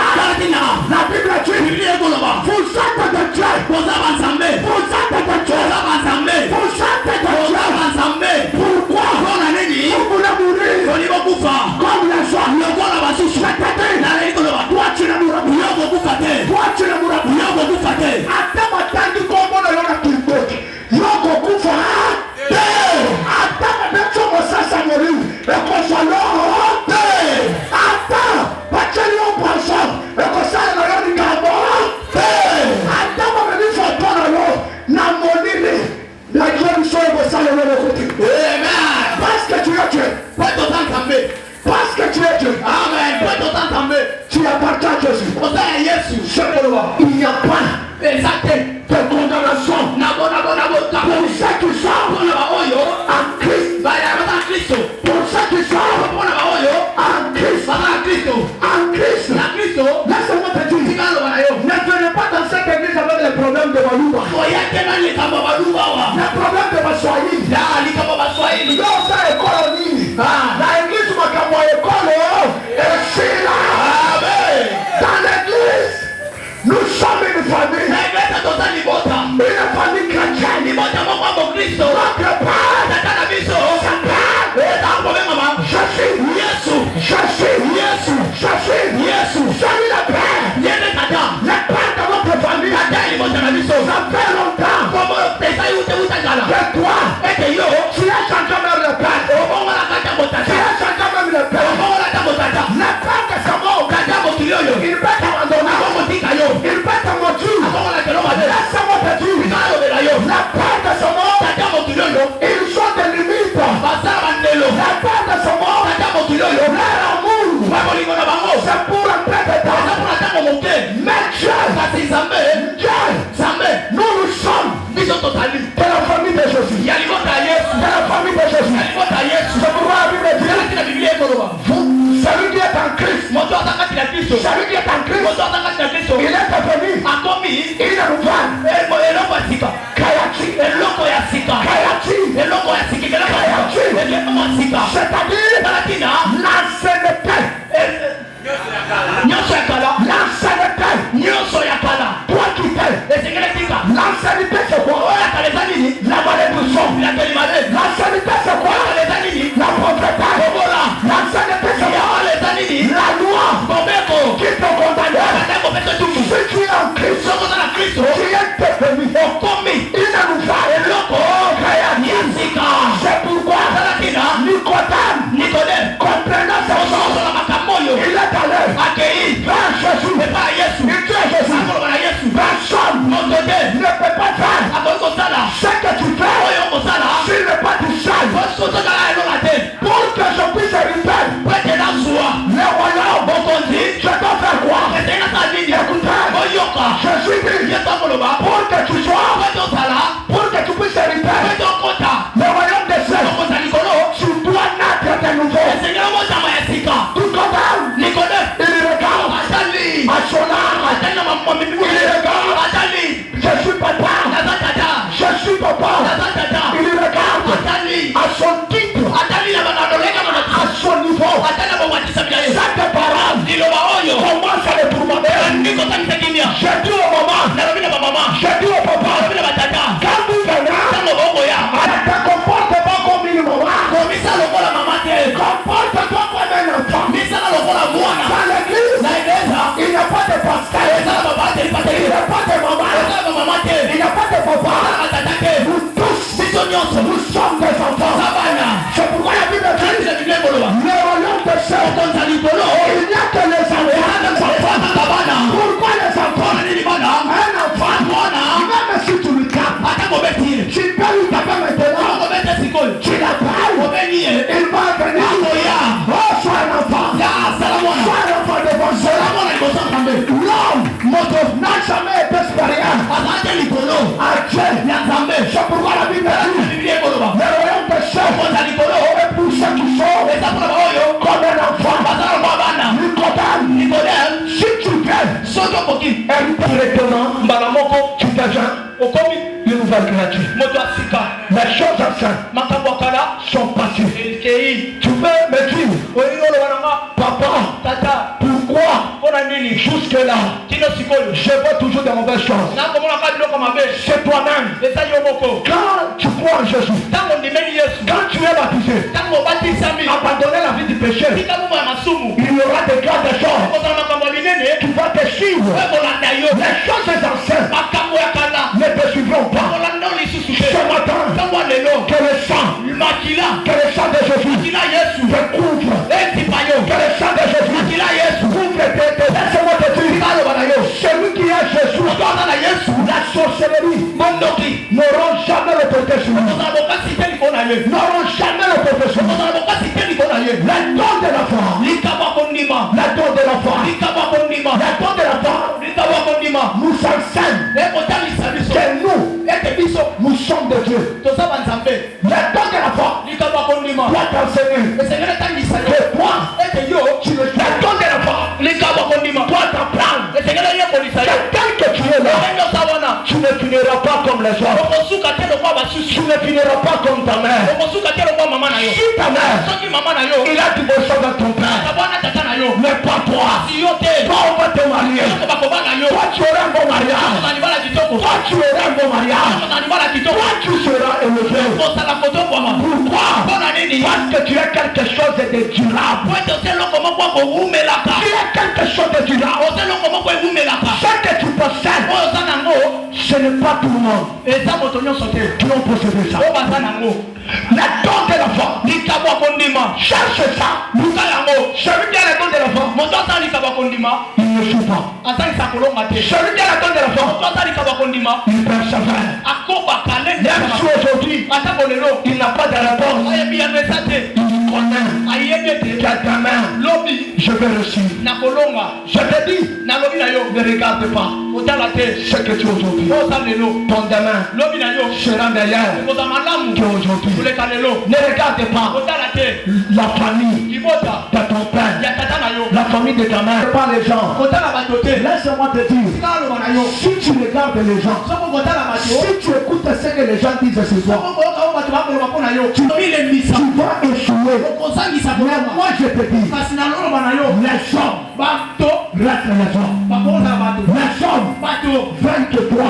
de toi, tu as changé même le père. Tu as changé même le père. Le père de sa mort, il peut t'abandonner. Il peut te maudire. Laisse-moi te dire. La peur de sa mort, ils sont des limites. La peur de sa mort, leur amour, c'est pour un peu de temps. Mais Dieu, nous sommes de la famille de Jésus. De la famille de Jésus. C'est pourquoi la Bible dit, celui qui est en Christ, celui qui est en Christ, il est devenu une nouvelle. C'est-à-dire l'ancienneté. Toi qui t'es. L'ancienneté c'est quoi? La malédiction. L'ancienneté c'est quoi? La pauvreté. L'ancienneté c'est quoi? La loi qui te condamne. Si tu es en Christ, tu es devenu une nouvelle. C'est pourquoi Nicodème, comprenant ces choses, il est allé vers Jésus. Il dit à Jésus, personne ne peut pas faire ce que tu fais s'il n'est pas du ciel. Pour que je puisse hériter le royaume, je dois faire quoi? Écoutez, Jésus dit, pour que tu sois, pour que tu puisses hériter le royaume des cieux, tu dois naître de nouveau. Tout comme Nicodème, il regarde à son âme, il regarde, je suis papa, il regarde à son titre, à son niveau. Cette parole commence à le tourmenter. J'ai dit au maman, j'ai dit au papa, quand vous venez, ne te comporte pas comme une maman. Comporte-toi comme un enfant. Dans l'église, il n'y a pas de pasteur, il n'y a pas de maman, il n'y a pas de papa. Nous tous, nous sommes des enfants. C'est pourquoi la Bible dit, le royaume de cieux, il n'y a que les enfants. Pourquoi les enfants? Un enfant, même si tu lui tapes, tu peux lui taper maintenant, tu l'appelles, il va venir. Oh, sois un enfant. Sois un enfant devant Dieu. L'homme n'a jamais été supérieur à Dieu. C'est pourquoi la Bible dit, le royaume des cieux est pour ceux qui sont comme un enfant. Nicodème, si tu viens, maintenant, tu deviens une nouvelle créature. Les choses anciennes sont passées. Tu peux me dire, papa, pourquoi jusque là je vois toujours de mauvaises choses? C'est toi-même. Quand tu crois en Jésus, quand tu es baptisé, abandonner la vie du péché, il y aura des grandes choses qui vont te suivre. Les choses anciennes ne te suivront pas. Ce matin, que le sang de Jésus te couvre. Que le sang de Jésus couvre tes. Laisse-moi te dire, celui qui est Jésus, la sorcellerie n'auront jamais l'autorité sur lui. N'auront jamais l'autorité sur lui. Le don de la foi, nous enseigne que nous sommes de Dieu. Le don de la foi doit t'enseigner que toi, tu le don de la foi doit t'apprendre que tel que tu es là, tu ne finiras pas comme les autres. Tu ne finiras pas comme ta mère. Si ta mère, il a divorcé avec ton père, mais pas toi. Toi, on va te marier. Toi, tu auras un bon mariage. Toi, tu auras un bon mariage. Toi, tu seras élevé. Pourquoi? Parce que tu as quelque chose de durable. Tu as quelque chose de durable. Ce que tu possèdes, ce n'est pas tout le monde qui ont possédé ça. Les dons de l'enfant, cherche ça. Celui qui a les dons de l'enfant, il ne joue pas. Celui qui a les dons de l'enfant, il persévère. Même si aujourd'hui, il n'a pas de réponse, il connaît quelqu'un. Je vais réussir. Je te dis, ne regarde pas ce que tu es aujourd'hui. Ton demain sera meilleur qu'aujourd'hui. Ne regarde pas la famille de ton père, la famille de ta mère, pas les gens. Laisse-moi te dire, si tu regardes les gens, si tu écoutes ce que les gens disent sur toi, tu vas échouer. Mais moi je te dis, les hommes restent les hommes. Les hommes veulent que toi,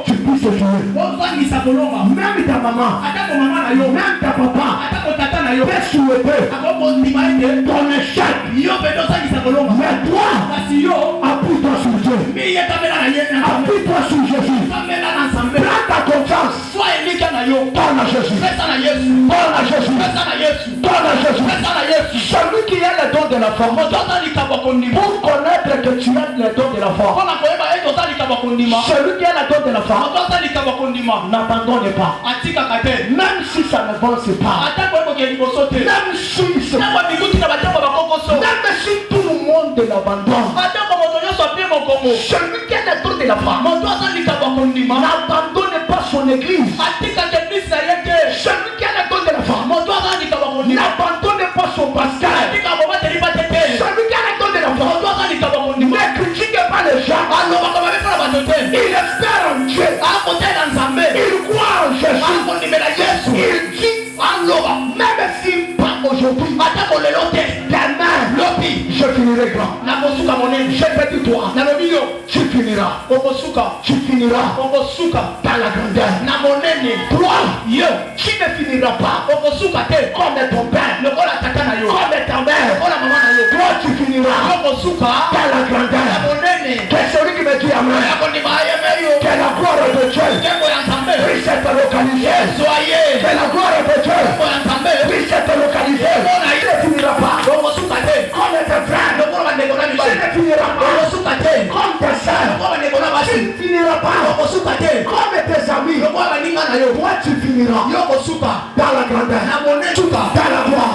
tu puisses échouer. Même ta maman, même ta papa, peut souhaiter ton échec. Mais toi, appuie-toi sur Dieu. Appuie-toi sur Jésus. Prends ta confiance. Donne à Jésus. Donne à Jésus. Donne à Jésus. Celui qui a le don de la forme, pour connaître que tu as le don de la forme, celui qui a le don de la forme, n'abandonne pas. Même si ça n'avance pas, même si tout le monde l'abandonne, celui qui a le don de la forme, n'abandonne pas son église. Celui qui a le don de la forme, n'abandonne pas son pasteur. Celui qui a le don de la forme, ne critique pas les gens. Il espère en Dieu. Il croit en Jésus. Il dit, même si pas aujourd'hui, demain, je finirai grand. Je te dis toi, tu finiras. Tu finiras dans la grandeur. Toi, tu ne finiras pas comme ton père, comme ta mère. Toi, tu finiras dans la grandeur. Que celui qui me dit amen, que la gloire de Dieu puisse être localisée. Que la gloire de Dieu puisse être localisée. Tu ne finiras pas comme tes frères. Tu ne finiras pas comme tes sœurs. Tu ne finiras pas comme tes amis. Toi, tu finiras dans la grandeur, dans la gloire.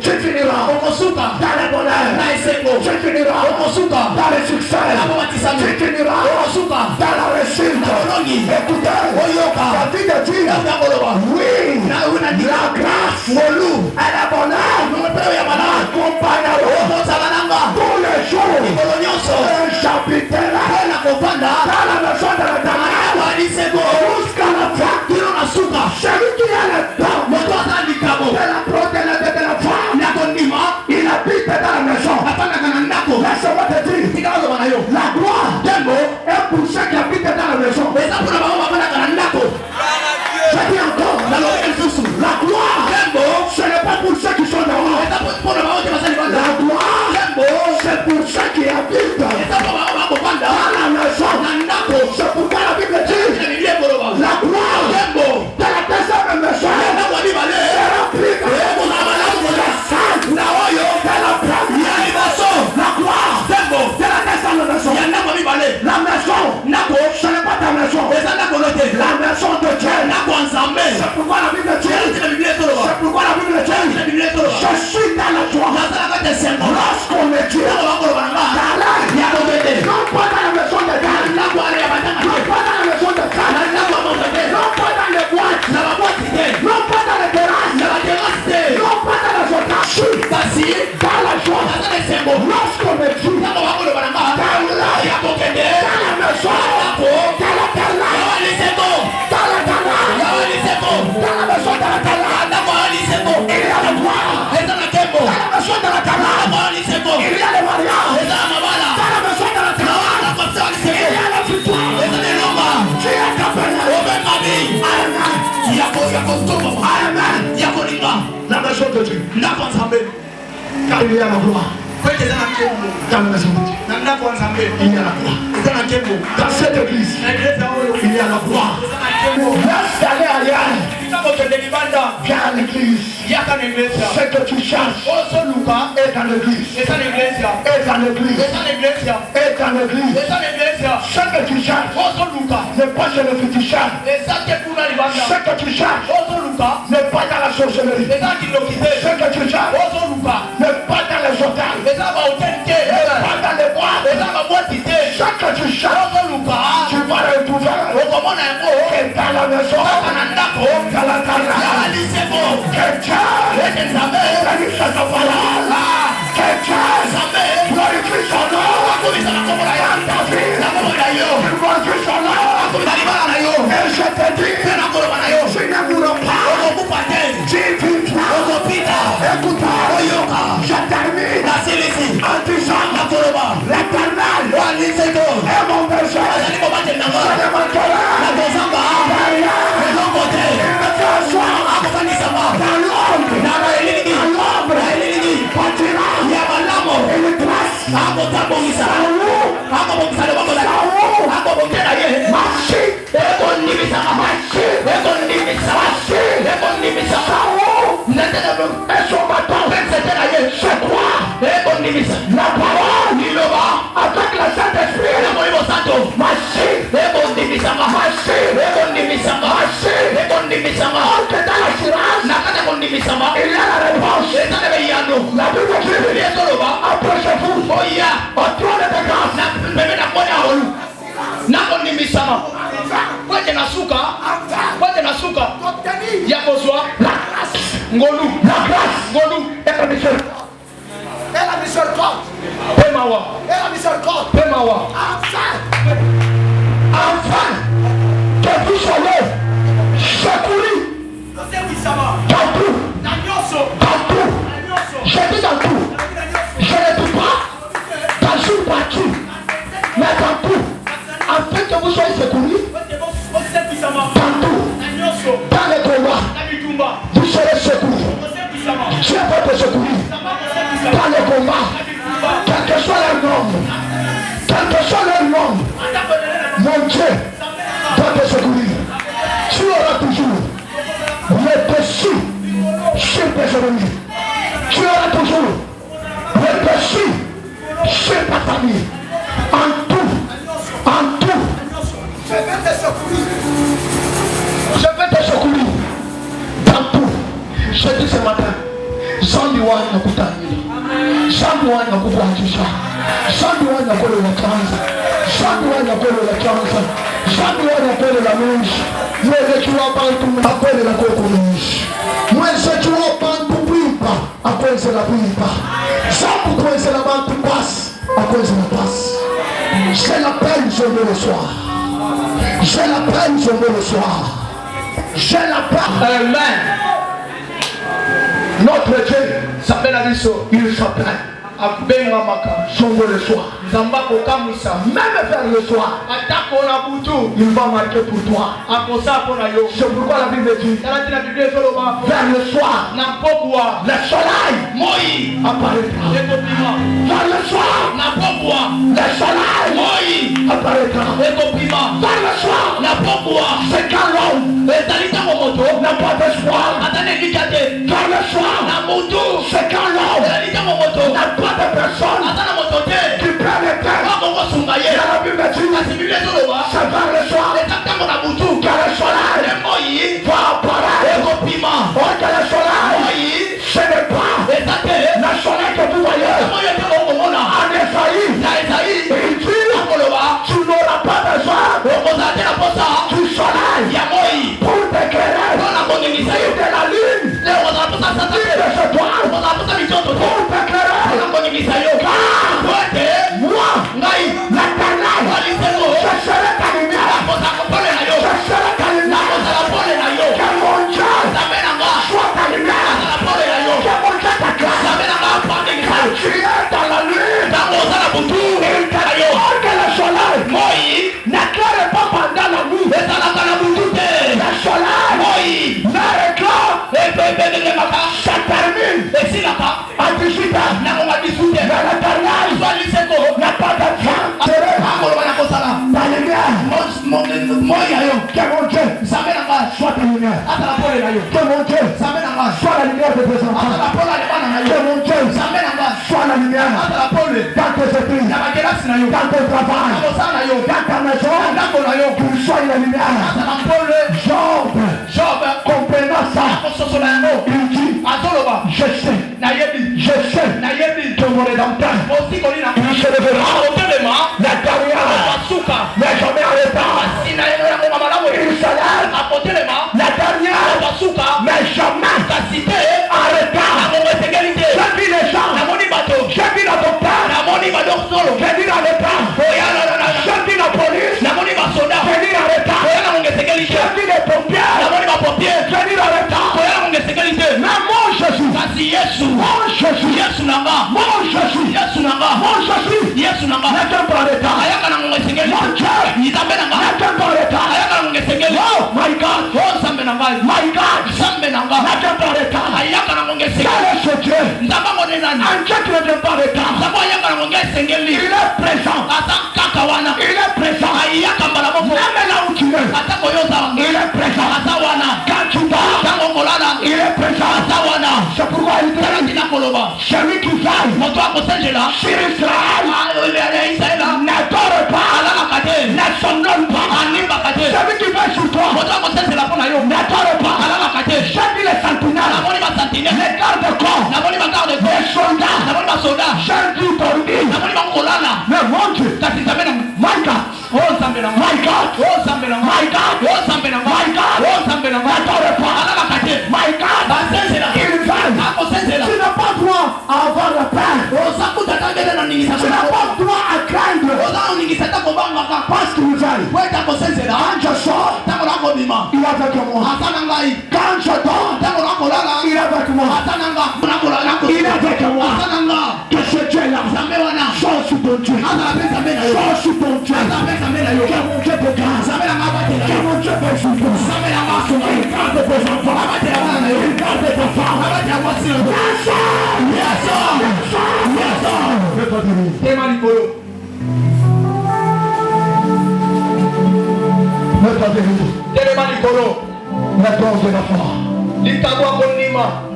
Tu finiras dans le bonheur. Tu finiras dans le succès. Tu finiras dans la réussite. Écoutez, la vie de Dieu, oui, la grâce et le bonheur accompagneront tous les jours. J'habiterai dans la maison de l'Éternel jusqu'à la fin. Celui qui a le temps de la protéine de la femme, il habite dans la maison. Laisse-moi te dire, la gloire est pour ceux qui habitent dans la maison. Je dis encore, la gloire, ce n'est pas pour ceux qui sont dehors. La gloire, c'est pour ceux qui habitent dans la maison. C'est pourquoi la Bible dit, la gloire de la deuxième maison sera plus grande que la salle de la première maison. La gloire de la deuxième maison. La maison, ce n'est pas ta maison. La maison de Dieu. C'est pourquoi la Bible dit, je suis dans la joie lorsqu'on me dit, non pas dans la maison de Dieu, non pas dans la maison de Dieu, non pas dans les boîtes, non pas dans les terrasses, non pas dans les hôtels. Je suis dans la joie lorsqu'on me dit, dans la maison, la maison de Dieu. Car il y a la gloire. Dans la maison de Dieu, il y a la gloire. Dans cette église, il y a la gloire. Laisse d'aller ailleurs. Viens à l'église. Ce que tu cherches est dans l'église. Est dans l'église. Est dans l'église. Ce que tu cherches n'est pas chez le féticheur. Ce que tu cherches n'est pas dans la sorcellerie. Ce que tu cherches n'est pas dans les hôtels. N'est pas dans les bois. Ce que tu cherches, tu vas le trouver. Et dans la maison, dans la carrière, que Dieu bénisse sa parole. Que Dieu glorifie son nom. Dans ta vie, glorifie son nom. Et je te dis, je ne vous pas. Dis-toi, écoute-moi, je termine en disant l'Éternel est mon berger. Je ne manquerai rien. Dans l'ombre, partira. Il trace. La parole avec le Saint-Esprit. Il y a la réponse. La Bible dit, approchez-vous au trône de la miséricorde. Enfin, que vous soyez secourus dans tout. Je dis dans tout. Je ne dis pas dans une partie, mais dans tout. Afin que vous soyez secourus dans tout. Dans les combats, vous serez secourus. Dieu va te secourir. Dans les combats, quel que soit leur nombre, mon Dieu va te secourir. Tu auras toujours le dessus sur tes ennemis. Tu auras toujours le dessus sur ta famille. En tout. Je vais te secourir. Dans tout. Je dis ce matin, Zandiwa nakutanyili. Zandiwa nakubratisha. Zandiwa nakolo la kanza. Zandiwa nakolo la kanza. Zandiwa nakolo la nushi. Mweze kiwa bantu akwele la koko nushi. Mweze kiwa bantu bwimba akweze la bwimba. Zambu kweze la bantu basi akweze la basi. Je l'appelle, je me le soir. Je l'appelle, je me le soir. Je l'appelle. Amen. Notre Dieu s'appelle Abisso. Il s'appelle Songo le soir. Même vers le soir, il va marquer pour toi. C'est pourquoi la Bible dit vers le soir, le soleil apparaîtra. Vers le soir, le soleil apparaîtra. Vers le soir, c'est quand l'homme n'a pas d'espoir. Vers le soir, c'est quand l'homme n'a pas de personne qui prend les têtes. La Bible dit, c'est vers le soir que le soleil va apparaître. Que le soleil, ce n'est pas le soleil que vous voyez en Esaïe. Il dit, tu n'auras pas besoin du soleil pour lumière. Que mon Dieu soit la lumière de tes enfants. Que mon Dieu soit la lumière dans tes études, dans ton travail, dans ta maison, qu'il soit la lumière. Job, comprenant ça, il dit, je sais que mon rédempteur, il se lèvera la dernière, mais jamais en retard. Il se lève la dernière, mais jamais en retard. J'ai vu les gens, j'ai vu la docteur, j'ai vu la retard, j'ai vu la police, j'ai vu la retard, j'ai vu les pompiers, j'ai vu la retard. Mais mon Jésus, mon Jésus, n'attends pas retard. Mon Dieu, n'attends pas retard. Oh my God, my God, n'attends pas retard. Quel est ce Dieu? Un Dieu qui n'attend pas retard. Il est présent. Il est présent. Même là où tu es, il est présent. Quand tu dors, il est présent. C'est pourquoi il dit, celui qui veille sur Israël n'adore pas, ne s'honore pas. Celui qui veille sur toi n'adore pas. J'ai vu les sentinelles, les gardes-corps, les soldats, j'ai vu dormir. Mais mon Dieu, my God, my God, my God, n'adore pas. My God, il veille. Tu n'as pas droit à avoir la paix. Tu n'as pas droit à craindre. Parce qu'il veille. Quand je sors, il est avec moi. Quand je dors, il est avec moi. Il est avec moi. Que ce Dieu-là soit sur ton Dieu. Soit sur ton Dieu. Que mon Dieu te grâce. Que mon Dieu te souffre. Il garde tes enfants. Il garde tes femmes. Yes,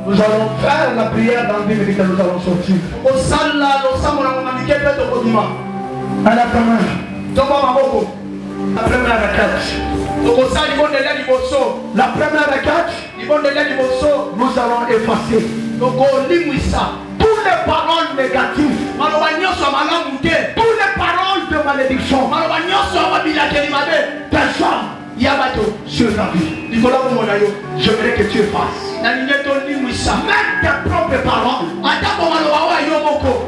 nous allons faire la prière dans 10 minutes et nous allons sortir. À la première. La première requête. La première requête, nous allons effacer toutes les paroles négatives, toutes les paroles de malédiction, des hommes sur la vie. J'aimerais que tu effaces. Même tes propres paroles.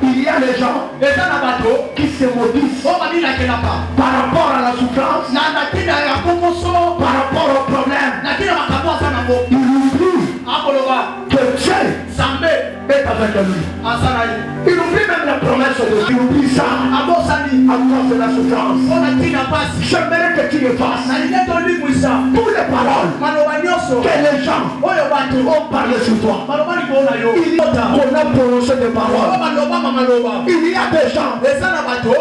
Il y a les gens qui se maudissent par rapport à la souffrance, par rapport au problème. Il oublie que Dieu est avec lui. Il oublie même la promesse de Dieu. Il oublie ça à cause de la souffrance. J'aimerais que tu effaces toutes les paroles que les gens ont parlé sur toi. Il y a qu'on a prononcé des paroles. Il y a des gens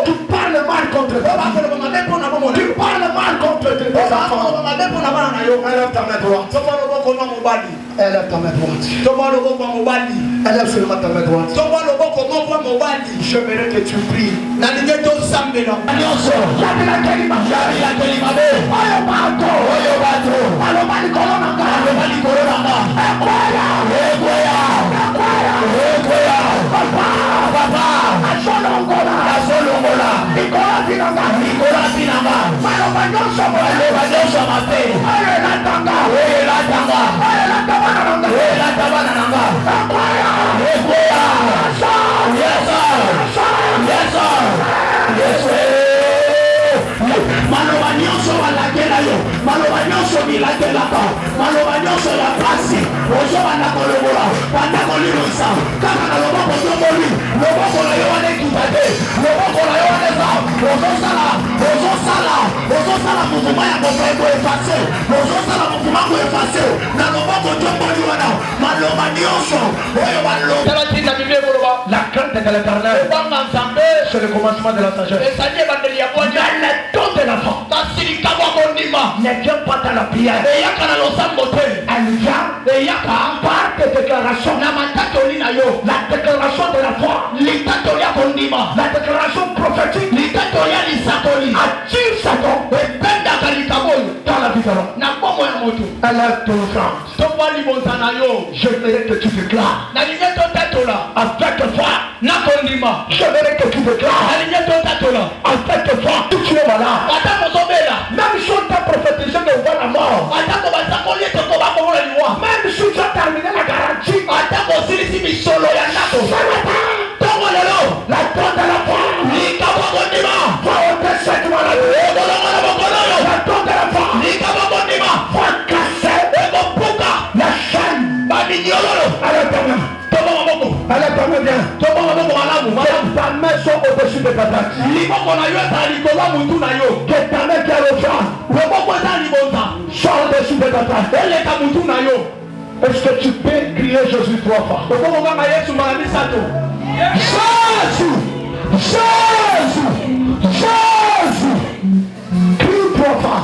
qui parlent mal contre toi. Qui parlent mal contre tes enfants. Élève ta main droite. Élève ta main droite. Élève seulement ta main droite. J'aimerais que tu pries. La crainte de l'éternel, c'est le commencement de la sagesse. Dans les dons de l'enfant, ne vient pas dans la prière. Elle vient par tes déclarations. La déclaration de la foi. La déclaration prophétique. Attire Satan dans la vie de l'homme. Elle est délivrante. J'aimerais que tu déclares avec foi. J'aimerais que tu déclares avec foi. Tu es malade. Même si on t'a prophétisé de voir la mort. Même si tu as terminé la garantie. La porte de la foi. Va ôter cette maladie. La porte de la foi. Va casser la chaîne. Allez, permets. Allez, permets bien. Tes mains sont au-dessus de ta tête. Que ta main qui est le sang soit au-dessus de ta tête. Est-ce que tu peux crier Jésus 3 fois? Jésus! Jésus! Jésus! Crie 3 fois.